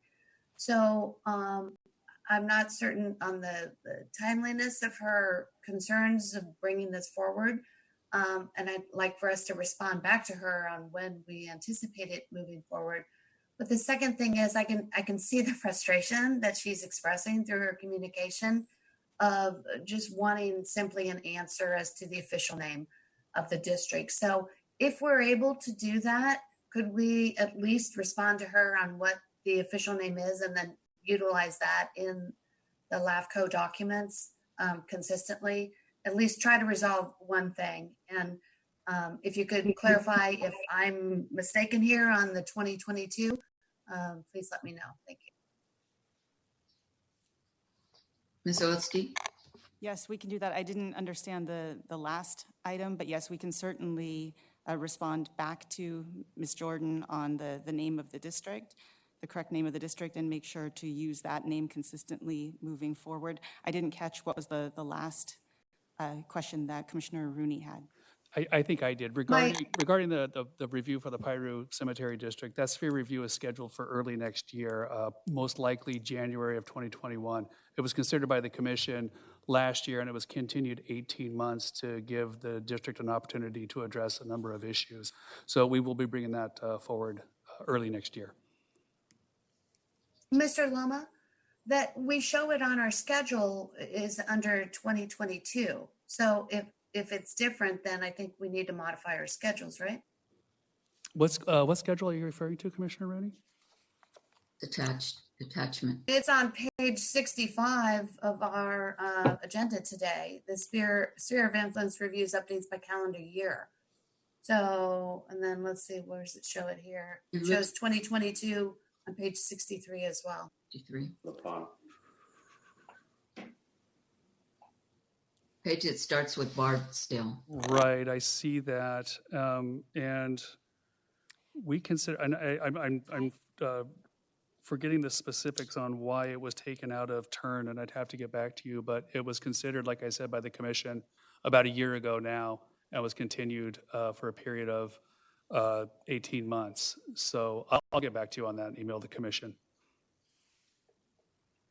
So I'm not certain on the timeliness of her concerns of bringing this forward, And I'd like for us to respond back to her on when we anticipate it moving forward. But the second thing is I can see the frustration that she's expressing through her communication of just wanting simply an answer as to the official name of the district. So if we're able to do that, could we at least respond to her on what the official name is and then utilize that in the LAFCo documents consistently? At least try to resolve one thing. And if you could clarify if I'm mistaken here on the 2022, please let me know. Thank you. Ms. Olszewski? Yes, we can do that. I didn't understand the last item, but yes, we can certainly respond back to Ms. Jordan on the name of the district, the correct name of the district, and make sure to use that name consistently moving forward. I didn't catch what was the last question that Commissioner Rooney had. I think I did. Regarding the review for the Piru Cemetery District, that sphere review is scheduled for early next year, most likely January of 2021. It was considered by the commission last year, and it was continued 18 months to give the district an opportunity to address a number of issues. So we will be bringing that forward early next year. Mr. Loma, that we show it on our schedule is under 2022. So if it's different, then I think we need to modify our schedules, right? What schedule are you referring to, Commissioner Rooney? Attachment. It's on page 65 of our agenda today. The sphere of influence reviews updates by calendar year. So, and then let's see, where does it show it here? It shows 2022 on page 63 as well. 63. The bottom. Page that starts with Barb still. Right, I see that, and we consider, and I'm forgetting the specifics on why it was taken out of turn, and I'd have to get back to you, but it was considered, like I said, by the commission about a year ago now, and was continued for a period of 18 months. So I'll get back to you on that and email the commission.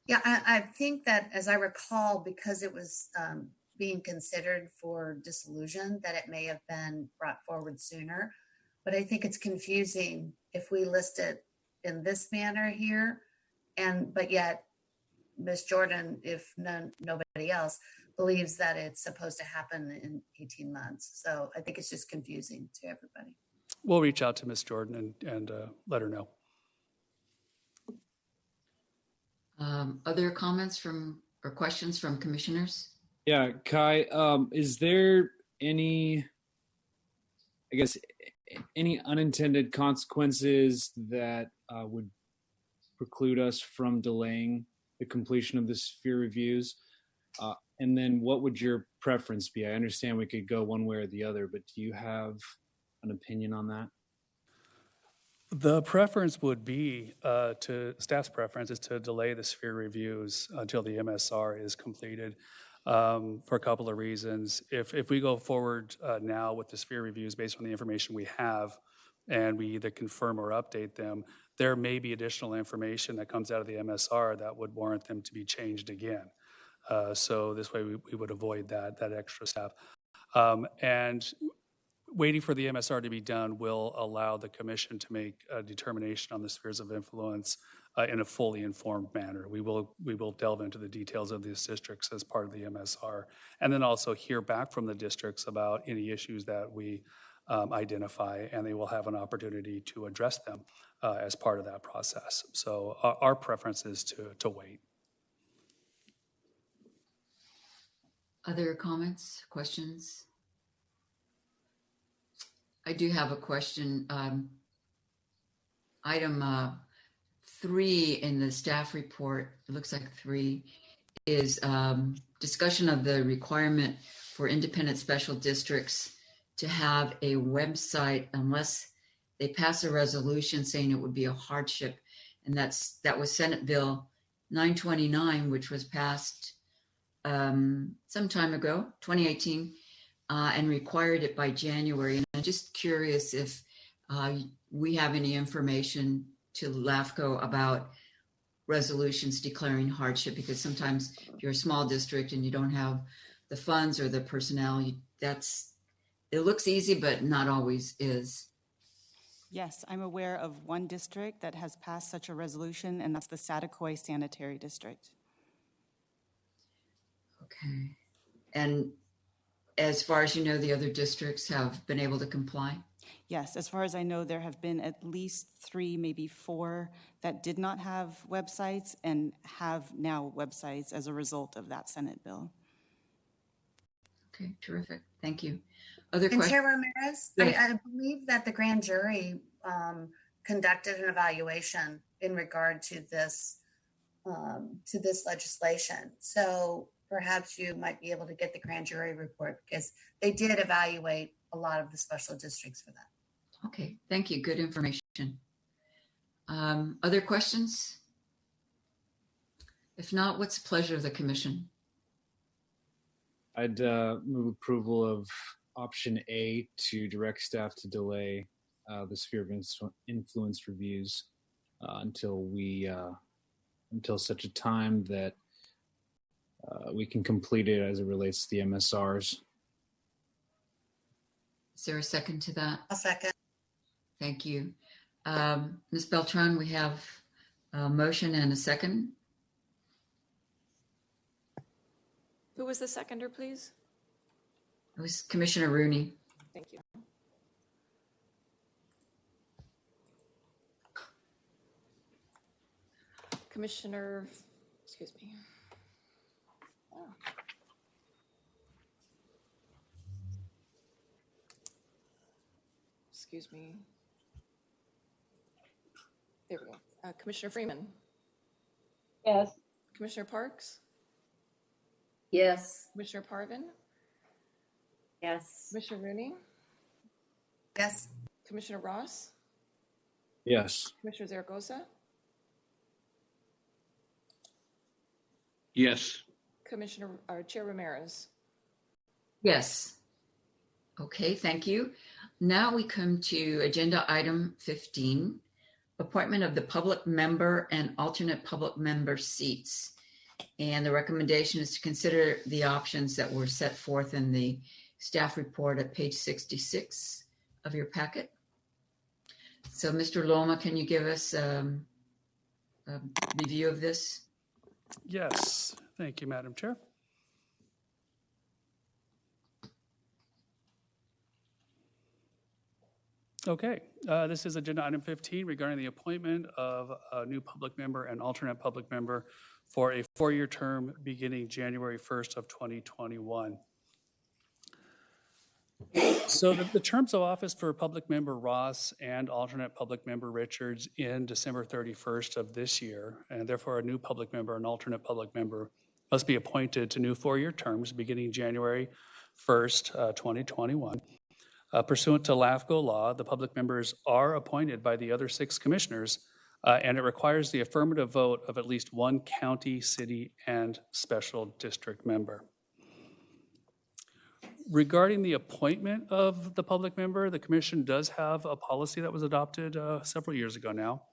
Yeah, I think that, as I recall, because it was being considered for dissolution, that it may have been brought forward sooner. But I think it's confusing if we list it in this manner here, but yet Ms. Jordan, if nobody else, believes that it's supposed to happen in 18 months. So I think it's just confusing to everybody. We'll reach out to Ms. Jordan and let her know. Other comments or questions from commissioners? Yeah, Kai, is there any unintended consequences that would preclude us from delaying the completion of the sphere reviews? And then what would your preference be? I understand we could go one way or the other, but do you have an opinion on that? The preference would be, staff's preference is to delay the sphere reviews until the MSR is completed for a couple of reasons. If we go forward now with the sphere reviews based on the information we have, and we either confirm or update them, there may be additional information that comes out of the MSR that would warrant them to be changed again. So this way we would avoid that extra step. And waiting for the MSR to be done will allow the commission to make a determination on the spheres of influence in a fully informed manner. We will delve into the details of these districts as part of the MSR, and then also hear back from the districts about any issues that we identify, and they will have an opportunity to address them as part of that process. So our preference is to wait. Other comments, questions? I do have a question. Item 3 in the staff report, it looks like 3, is discussion of the requirement for independent special districts to have a website unless they pass a resolution saying it would be a hardship. And that was Senate Bill 929, which was passed some time ago, 2018, and required it by January. And I'm just curious if we have any information to LAFCo about resolutions declaring hardship, because sometimes if you're a small district and you don't have the funds or the personnel, it looks easy, but not always is. Yes, I'm aware of one district that has passed such a resolution, and that's the Satakoy Sanitary District. Okay. And as far as you know, the other districts have been able to comply? Yes, as far as I know, there have been at least 3, maybe 4 that did not have websites and have now websites as a result of that Senate bill. Okay, terrific. Thank you. Other And questions? Chair Ramirez, Yes. I believe that the grand jury conducted an evaluation in regard to this legislation. So perhaps you might be able to get the grand jury report because they did evaluate a lot of the special districts for that. Okay, thank you. Good information. Other questions? If not, what's the pleasure of the commission? I'd move approval of option A to direct staff to delay the sphere of influence reviews until such a time that we can complete it as it relates to the MSRs. Is there a second to that? I'll second. Thank you. Ms. Beltran, we have a motion and a second. Who was the seconder, please? It was Commissioner Rooney. Thank you. Commissioner, excuse me. Oh. Excuse me. There we go. Commissioner Freeman. Yes. Commissioner Parks. Yes. Commissioner Parvin. Yes. Commissioner Rooney. Yes. Commissioner Ross. Yes. Commissioner Zaragoza. Yes. Commissioner Chair Ramirez. Yes. Okay, thank you. Now we come to agenda item 15, appointment of the public member and alternate public member seats. And the recommendation is to consider the options that were set forth in the staff report at page 66 of your packet. So Mr. Loma, can you give us a review of this? Yes, thank you, Madam Chair. Okay, this is agenda item 15 regarding the appointment of a new public member and alternate public member for a 4-year term beginning January 1st of 2021. So the terms of office for public member Ross and alternate public member Richards in December 31st of this year, and therefore a new public member and alternate public member must be appointed to new 4-year terms beginning January 1st, 2021. Pursuant to LAFCo law, the public members are appointed by the other 6 commissioners, and it requires the affirmative vote of at least 1 county, city, and special district member. Regarding the appointment of the public member, the commission does have a policy that was adopted several years ago now,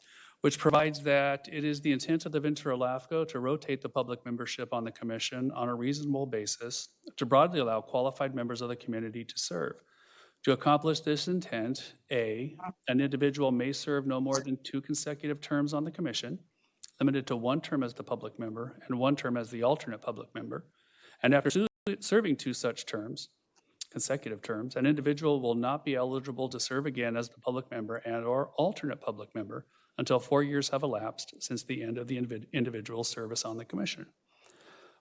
which provides that it is the intent of the Ventura LAFCo to rotate the public membership on the commission on a reasonable basis to broadly allow qualified members of the community to serve. To accomplish this intent, an individual may serve no more than 2 consecutive terms on the commission, limited to 1 term as the public member and 1 term as the alternate public member. And after serving 2 such terms, consecutive terms, an individual will not be eligible to serve again as the public member and/or alternate public member until 4 years have elapsed since the end of the individual's service on the commission.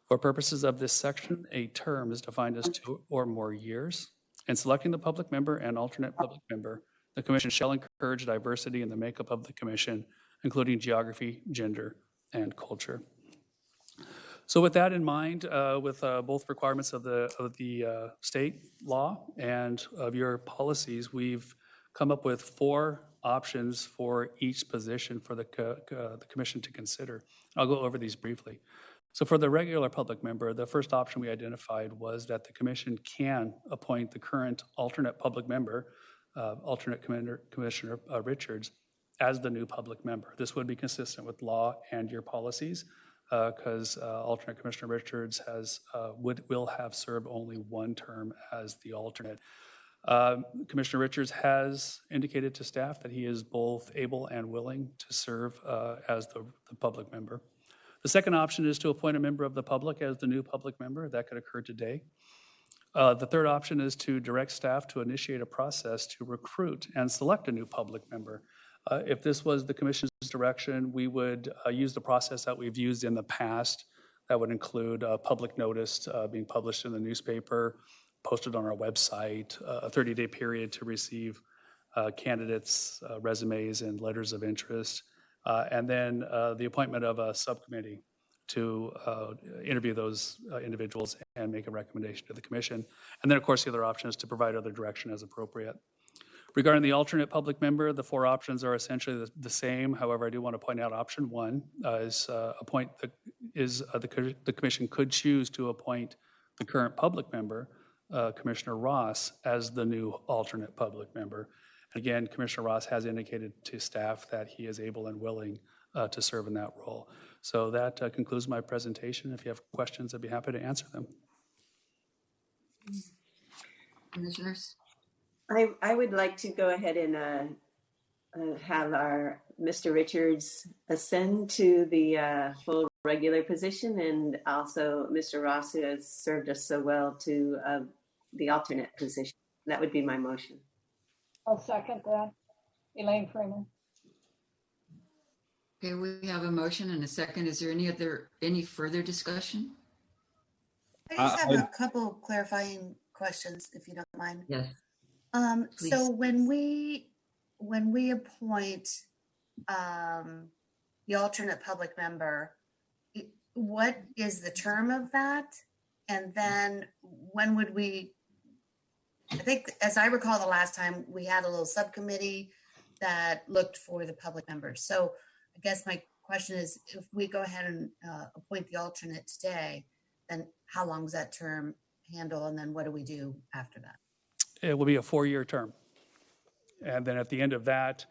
For purposes of this section, a term is defined as 2 or more years. In selecting the public member and alternate public member, the commission shall encourage diversity in the makeup of the commission, including geography, gender, and culture. So with that in mind, with both requirements of the state law and of your policies, we've come up with 4 options for each position for the commission to consider. I'll go over these briefly. So for the regular public member, the first option we identified was that the commission can appoint the current alternate public member, alternate Commissioner Richards, as the new public member. This would be consistent with law and your policies, because alternate Commissioner Richards will have served only 1 term as the alternate. Commissioner Richards has indicated to staff that he is both able and willing to serve as the public member. The second option is to appoint a member of the public as the new public member. That could occur today. The third option is to direct staff to initiate a process to recruit and select a new public member. If this was the commission's direction, we would use the process that we've used in the past. That would include a public notice being published in the newspaper, posted on our website, a 30-day period to receive candidates' resumes and letters of interest, and then the appointment of a subcommittee to interview those individuals and make a recommendation to the commission. And then, of course, the other option is to provide other direction as appropriate. Regarding the alternate public member, the four options are essentially the same. However, I do want to point out option one is the commission could choose to appoint the current public member, Commissioner Ross, as the new alternate public member. Again, Commissioner Ross has indicated to staff that he is able and willing to serve in that role. So that concludes my presentation. If you have questions, I'd be happy to answer them. Commissioners? I would like to go ahead and have our Mr. Richards ascend to the full regular position, and also Mr. Ross, who has served us so well, to the alternate position. That would be my motion. I'll second that. Elaine Freeman. Okay, we have a motion and a second. Is there any further discussion? I just have a couple clarifying questions, if you don't mind. Yes. So when we appoint the alternate public member, what is the term of that? And then when would we, I think, as I recall the last time, we had a little subcommittee that looked for the public members. So I guess my question is, if we go ahead and appoint the alternate today, then how long does that term handle? And then what do we do after that? It will be a 4-year term. And then at the end of that,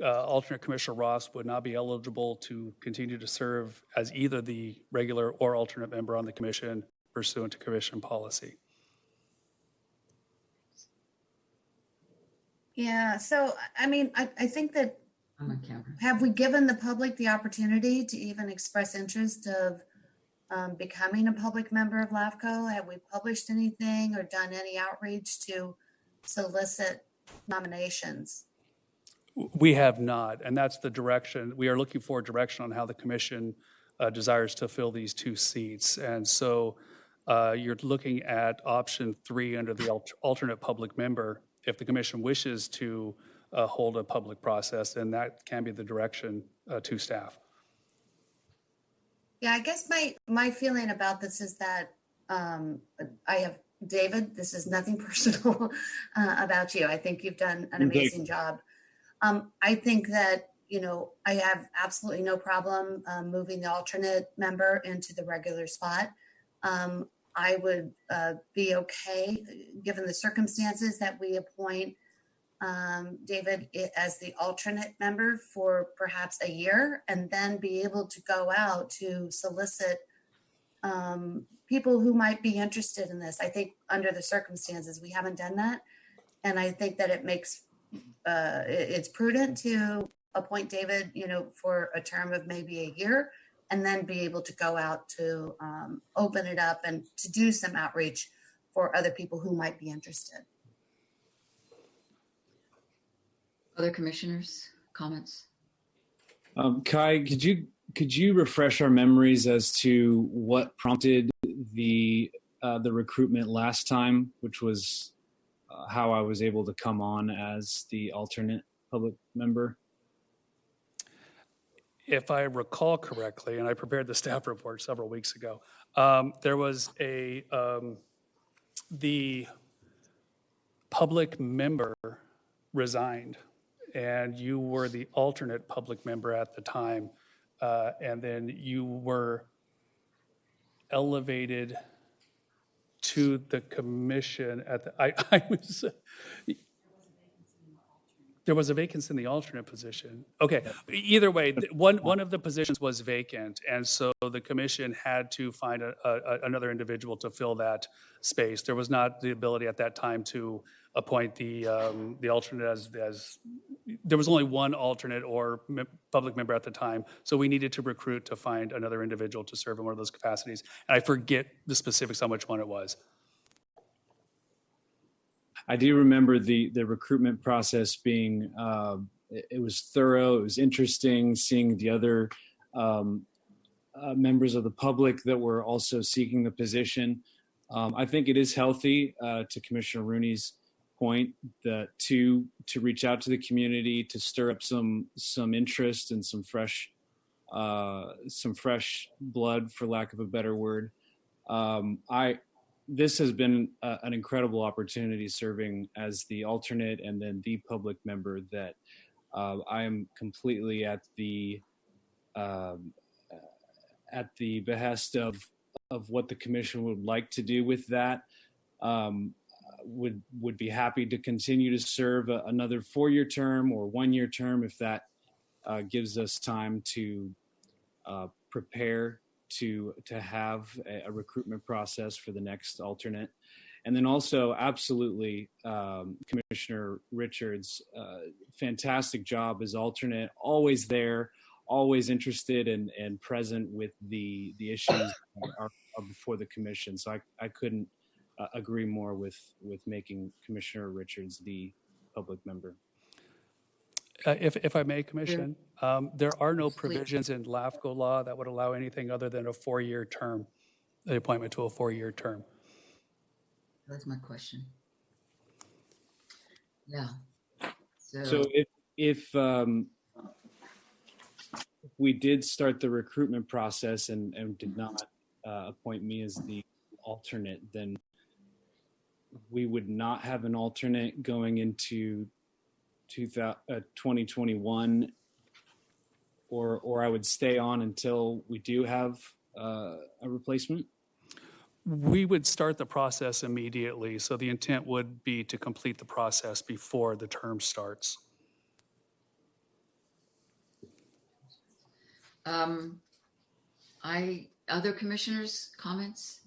alternate Commissioner Ross would not be eligible to continue to serve as either the regular or alternate member on the commission pursuant to commission policy. Yeah, so I mean, I think that, I'm on camera. have we given the public the opportunity to even express interest of becoming a public member of LAFCo? Have we published anything or done any outreach to solicit nominations? We have not, and that's the direction. We are looking for direction on how the commission desires to fill these 2 seats. And so you're looking at option 3 under the alternate public member. If the commission wishes to hold a public process, then that can be the direction to staff. Yeah, I guess my feeling about this is that I have, David, this is nothing personal about you. I think you've done an amazing job. I think that, I have absolutely no problem moving the alternate member into the regular spot. I would be okay, given the circumstances, that we appoint David as the alternate member for perhaps a year, and then be able to go out to solicit people who might be interested in this. I think under the circumstances, we haven't done that. And I think that it makes, it's prudent to appoint David, for a term of maybe a year, and then be able to go out to open it up and to do some outreach for other people who might be interested. Other commissioners, comments? Kai, could you refresh our memories as to what prompted the recruitment last time, which was how I was able to come on as the alternate public member? If I recall correctly, and I prepared the staff report several weeks ago, there was the public member resigned, and you were the alternate public member at the time, and then you were elevated to the commission at the, There was a vacancy in the alternate position. Okay, either way, one of the positions was vacant, and so the commission had to find another individual to fill that space. There was not the ability at that time to appoint the alternate as there was only one alternate or public member at the time, so we needed to recruit to find another individual to serve in one of those capacities. And I forget the specifics on which one it was. I do remember the recruitment process being, it was thorough, it was interesting, seeing the other members of the public that were also seeking the position. I think it is healthy, to Commissioner Rooney's point, that to reach out to the community, to stir up some interest and some fresh blood, for lack of a better word. This has been an incredible opportunity serving as the alternate and then the public member that I am completely at the behest of what the commission would like to do with that. Would be happy to continue to serve another 4-year term or 1-year term if that gives us time to prepare to have a recruitment process for the next alternate. And then also, absolutely, Commissioner Richards, fantastic job as alternate, always there, always interested and present with the issues that are before the commission. So I couldn't agree more with making Commissioner Richards the public member. If I may, Commission, there are no provisions in LAFCo law that would allow anything other than a 4-year term, the appointment to a 4-year term. That's my question. Yeah. So if we did start the recruitment process and did not appoint me as the alternate, then we would not have an alternate going into 2021, or I would stay on until we do have a replacement? We would start the process immediately, so the intent would be to complete the process before the term starts. Other commissioners' comments?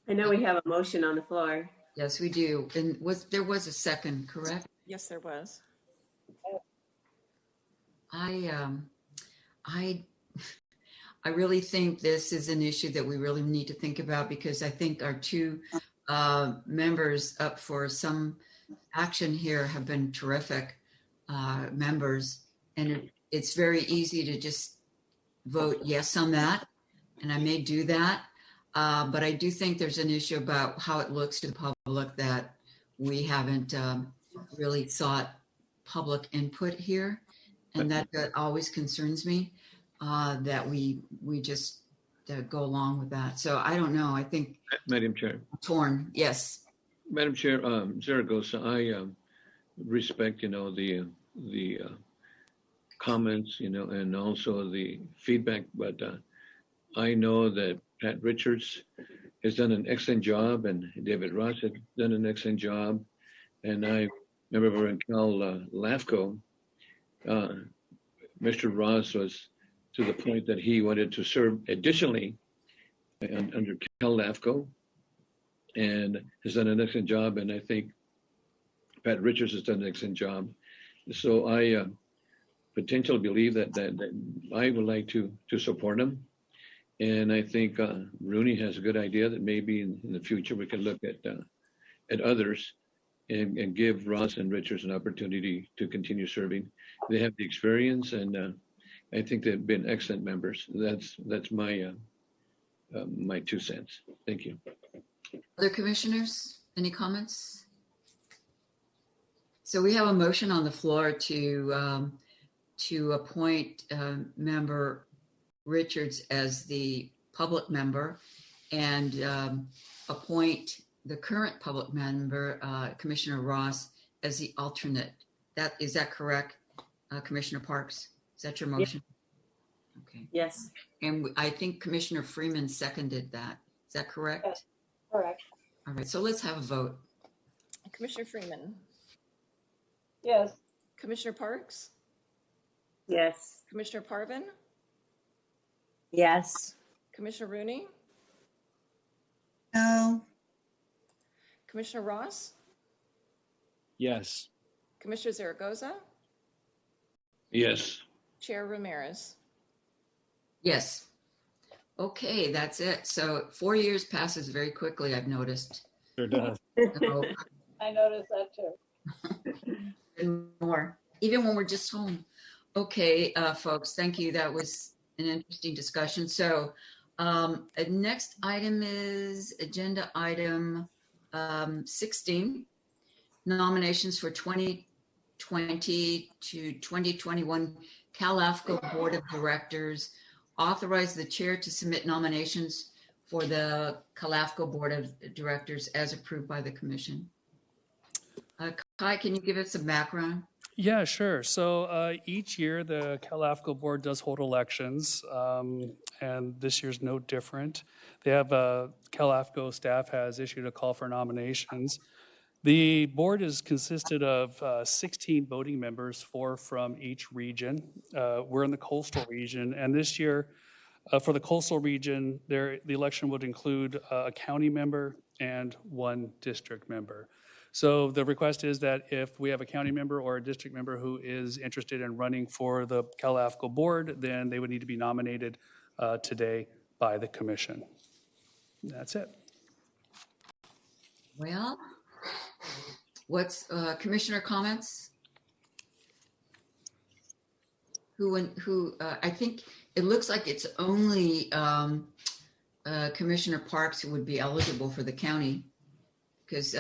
I know we have a motion on the floor. Yes, we do. And there was a second, correct? Yes, there was. I really think this is an issue that we really need to think about, because I think our two members up for some action here have been terrific members. And it's very easy to just vote yes on that. And I may do that. But I do think there's an issue about how it looks to the public that we haven't really sought public input here. And that always concerns me, that we just go along with that. So I don't know. I think. Madam Chair. Torn. Yes. Madam Chair, Zaragoza, I respect, the comments, and also the feedback, but I know that Pat Richards has done an excellent job, and David Ross has done an excellent job. And I remember in LAFCo, Mr. Ross was to the point that he wanted to serve additionally under LAFCo, and has done an excellent job. And I think Pat Richards has done an excellent job. So I potentially believe that I would like to support him. And I think Rooney has a good idea that maybe in the future we can look at others and give Ross and Richards an opportunity to continue serving. They have the experience, and I think they've been excellent members. That's my my 2 cents. Thank you. Other commissioners, any comments? So we have a motion on the floor to appoint member Richards as the public member and appoint the current public member, Commissioner Ross, as the alternate. Is that correct, Commissioner Parks? Is that your motion? Yes. Okay. Yes. And I think Commissioner Freeman seconded that. Is that correct? Yes, correct. All right. So let's have a vote. Commissioner Freeman, Yes. Commissioner Parks, Yes. Commissioner Parvin, Yes. Commissioner Rooney, No. Commissioner Ross, Yes. Commissioner Zaragoza, Yes. Chair Ramirez. Yes. Okay, that's it. So 4 years passes very quickly, I've noticed. Sure does. So, I noticed that too. and more, even when we're just home. Okay, folks, thank you. That was an interesting discussion. So next item is agenda item 16, nominations for 2020 to 2021 LAFCo Board of Directors. Authorize the chair to submit nominations for the LAFCo Board of Directors as approved by the commission. Kai, can you give us some background? Yeah, sure. So each year the LAFCo board does hold elections, and this year's no different. They have LAFCo staff has issued a call for nominations. The board is consisted of 16 voting members, 4 from each region. We're in the coastal region, and this year for the coastal region, the election would include a county member and 1 district member. So the request is that if we have a county member or a district member who is interested in running for the LAFCo board, then they would need to be nominated today by the commission. That's it. Well, what's commissioner comments? I think it looks like it's only Commissioner Parks who would be eligible for the county, because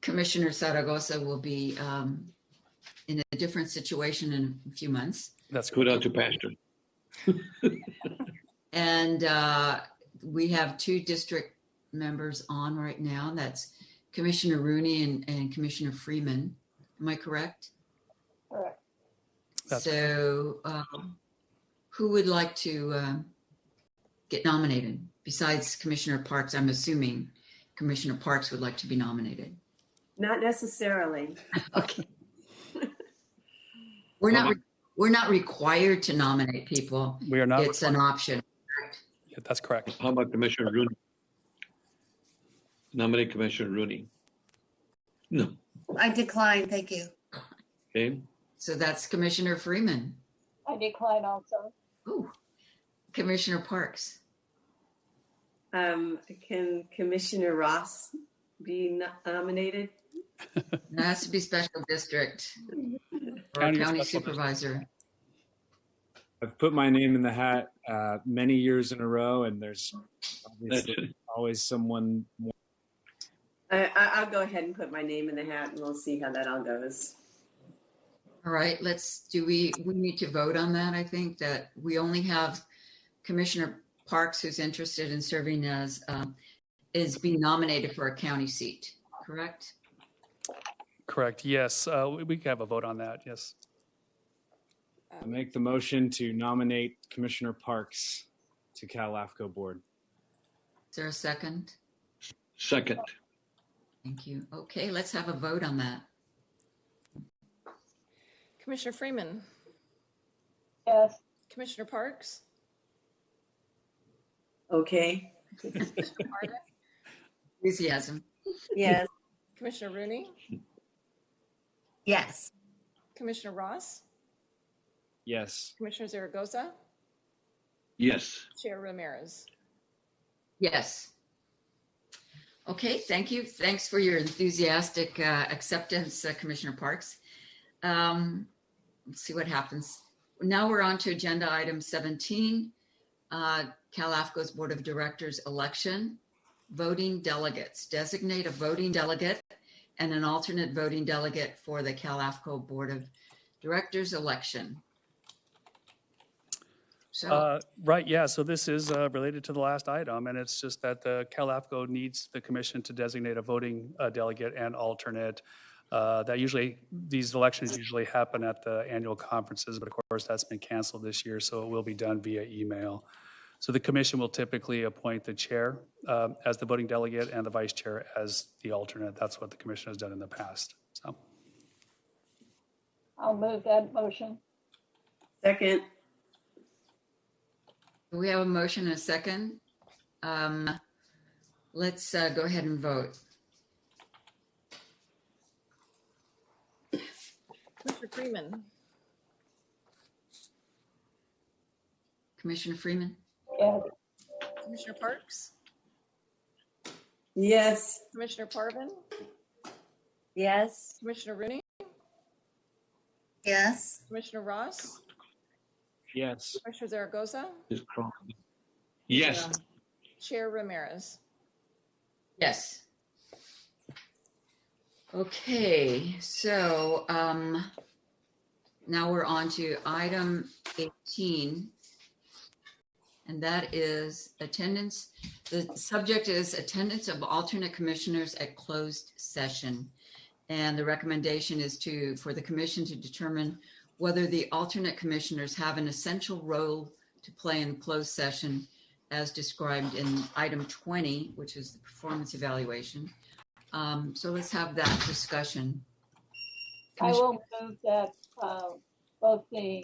Commissioner Zaragoza will be in a different situation in a few months. That's Put out to pasture. And we have 2 district members on right now. That's Commissioner Rooney and Commissioner Freeman. Am I correct? Correct. So who would like to get nominated besides Commissioner Parks? I'm assuming Commissioner Parks would like to be nominated. Not necessarily. Okay. We're not required to nominate people. We are not. It's an option. Yeah, that's correct. How about Commissioner Rooney? Nominate Commissioner Rooney. No. I decline, thank you. Okay. So that's Commissioner Freeman. I decline also. Ooh. Commissioner Parks. Can Commissioner Ross be nominated? It has to be special district or county supervisor. I've put my name in the hat many years in a row, and there's obviously always someone more. I'll go ahead and put my name in the hat, and we'll see how that all goes. All right, we need to vote on that. I think that we only have Commissioner Parks who's interested in serving as, is being nominated for a county seat, correct? Correct, yes. We can have a vote on that, yes. I make the motion to nominate Commissioner Parks to LAFCo board. Is there a second? Second. Thank you. Okay, let's have a vote on that. Commissioner Freeman, Yes. Commissioner Parks, Okay. Commissioner Parvin, Enthusiasm. Yes. Commissioner Rooney, Yes. Commissioner Ross, Yes. Commissioner Zaragoza, Yes. Chair Ramirez. Yes. Okay, thank you. Thanks for your enthusiastic acceptance, Commissioner Parks. Let's see what happens. Now we're on to agenda item 17, LAFCo's Board of Directors election, voting delegates. Designate a voting delegate and an alternate voting delegate for the LAFCo Board of Directors election. So, Right, yeah, so this is related to the last item, and it's just that the LAFCo needs the commission to designate a voting delegate and alternate. These elections usually happen at the annual conferences, but of course that's been canceled this year, so it will be done via email. So the commission will typically appoint the chair as the voting delegate and the vice chair as the alternate. That's what the commission has done in the past, so. I'll move that motion. Second. We have a motion and a second. Let's go ahead and vote. Commissioner Freeman, Commissioner Freeman? Yes. Commissioner Parks, Yes. Commissioner Parvin, Yes. Commissioner Rooney, Yes. Commissioner Ross, Yes. Commissioner Zaragoza, Yes. Chair Ramirez. Yes. Okay, so now we're on to item 18. And that is attendance. The subject is attendance of alternate commissioners at closed session. And the recommendation is for the commission to determine whether the alternate commissioners have an essential role to play in closed session as described in item 20, which is the performance evaluation. So let's have that discussion. I will move that both be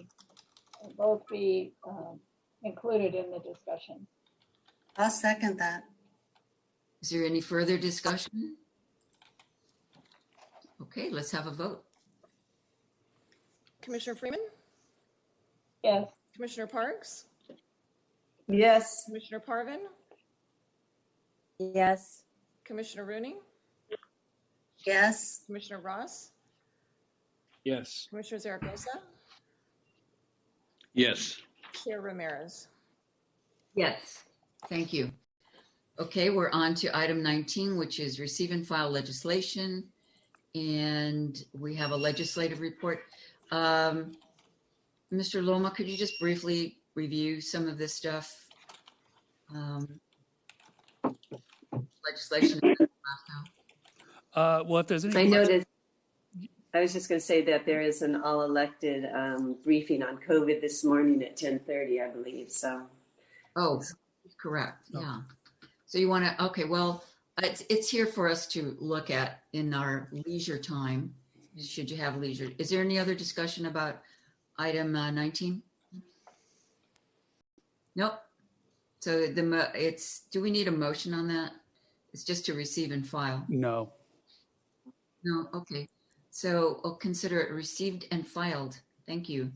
included in the discussion. I'll second that. Is there any further discussion? Okay, let's have a vote. Commissioner Freeman, Yes. Commissioner Parks, Yes. Commissioner Parvin, Yes. Commissioner Rooney, Yes. Commissioner Ross, Yes. Commissioner Zaragoza, Yes. Chair Ramirez. Yes, thank you. Okay, we're on to item 19, which is receive and file legislation. And we have a legislative report. Mr. Loma, could you just briefly review some of this stuff? Legislation. Well, if there's any I questions, noticed, I was just going to say that there is an all-elected briefing on COVID this morning at 10:30, I believe, so. Oh, correct, yeah. So you want to, okay, well, it's here for us to look at in our leisure time, should you have leisure. Is there any other discussion about item 19? Nope. So do we need a motion on that? It's just to receive and file. no. No, okay. So I'll consider it received and filed. Thank you.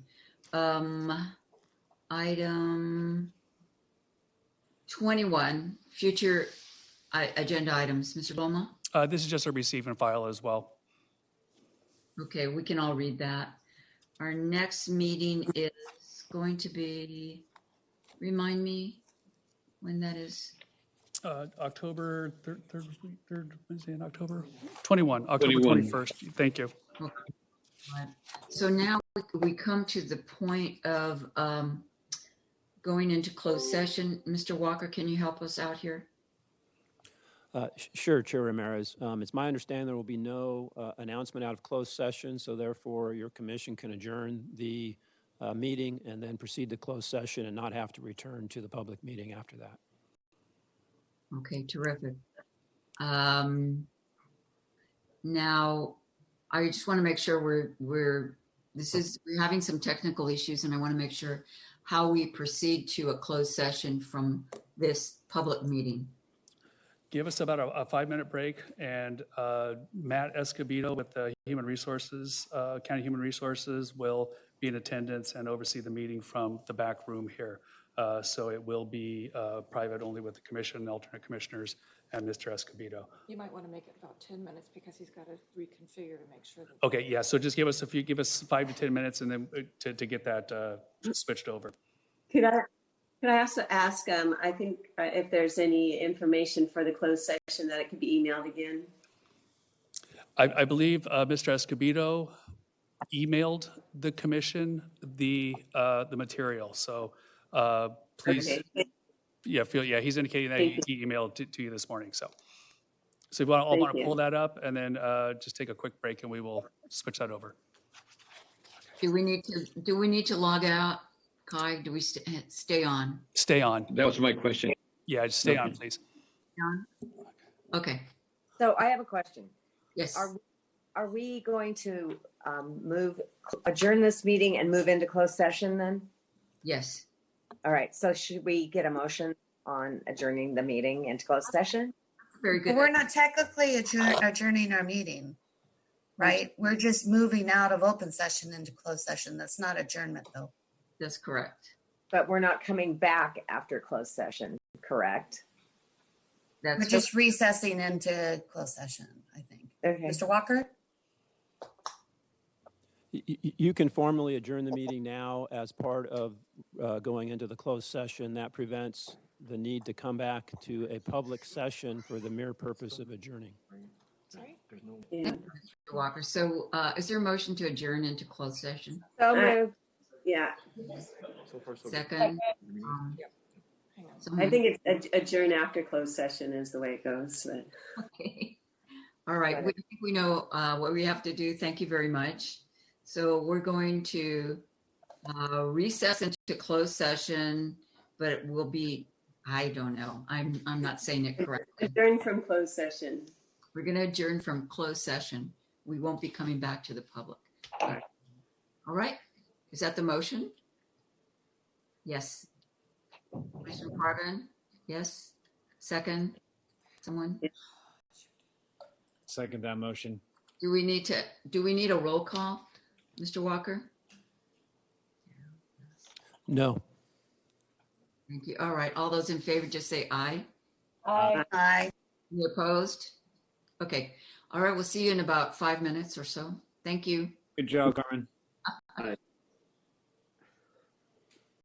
Item 21, future agenda items. Mr. Loma? This is just a receive and file as well. Okay, we can all read that. Our next meeting is going to be, remind me when that is. October, third Wednesday in October? 21, October 21. 21st. Thank you. Okay. So now we come to the point of going into closed session. Mr. Walker, can you help us out here? Sure, Chair Ramirez. It's my understanding there will be no announcement out of closed session, so therefore your commission can adjourn the meeting and then proceed to closed session and not have to return to the public meeting after that. Okay, terrific. Now, I just want to make sure we're having some technical issues, and I want to make sure how we proceed to a closed session from this public meeting. Give us about a 5-minute break, and Matt Escobedo with the Human Resources, County Human Resources, will be in attendance and oversee the meeting from the back room here. So it will be private only with the commission, alternate commissioners, and Mr. Escobedo. You might want to make it about 10 minutes because he's got to reconfigure to make sure that. Okay, yeah, so just give us 5 to 10 minutes and then to get that switched over. Could I also ask, I think if there's any information for the closed session that it could be emailed again? I believe Mr. Escobedo emailed the commission the material, so please, Okay. he's indicating that Thank he emailed to you this morning, so if you want to pull that up and then just take a quick break and we will switch that over. Do we need to log out, Kai? Do we stay on? Stay on. That was my question. Yeah, just stay on, please. Okay, So I have a question. yes. are we going to adjourn this meeting and move into closed session then? Yes. All right, so should we get a motion on adjourning the meeting into closed session? Very good. We're not technically adjourning our meeting, right? We're just moving out of open session into closed session. That's not adjournment, though. That's correct. But we're not coming back after closed session, correct? That's We're just recessing into closed session, I think. Okay. Mr. Walker? You can formally adjourn the meeting now as part of going into the closed session. That prevents the need to come back to a public session for the mere purpose of adjourning. Yeah. Mr. Walker. So is there a motion to adjourn into closed session? So moved. Yeah, Second? I think it's adjourn after closed session is the way it goes. But. Okay. All right. We think we know what we have to do. Thank you very much. So we're going to recess into closed session, but it will be, I don't know. I'm not saying it correctly. Adjourn from closed session. We're going to adjourn from closed session. We won't be coming back to the public. All right. Is that the motion? Yes. Commissioner Parvin? Yes. Second? Someone? Second that motion. Do we need a roll call, Mr. Walker? No. Thank you. All right. All those in favor, just say aye. Aye. Aye. Any opposed? Okay. All right. We'll see you in about 5 minutes or so. Thank you. Good job, Carmen.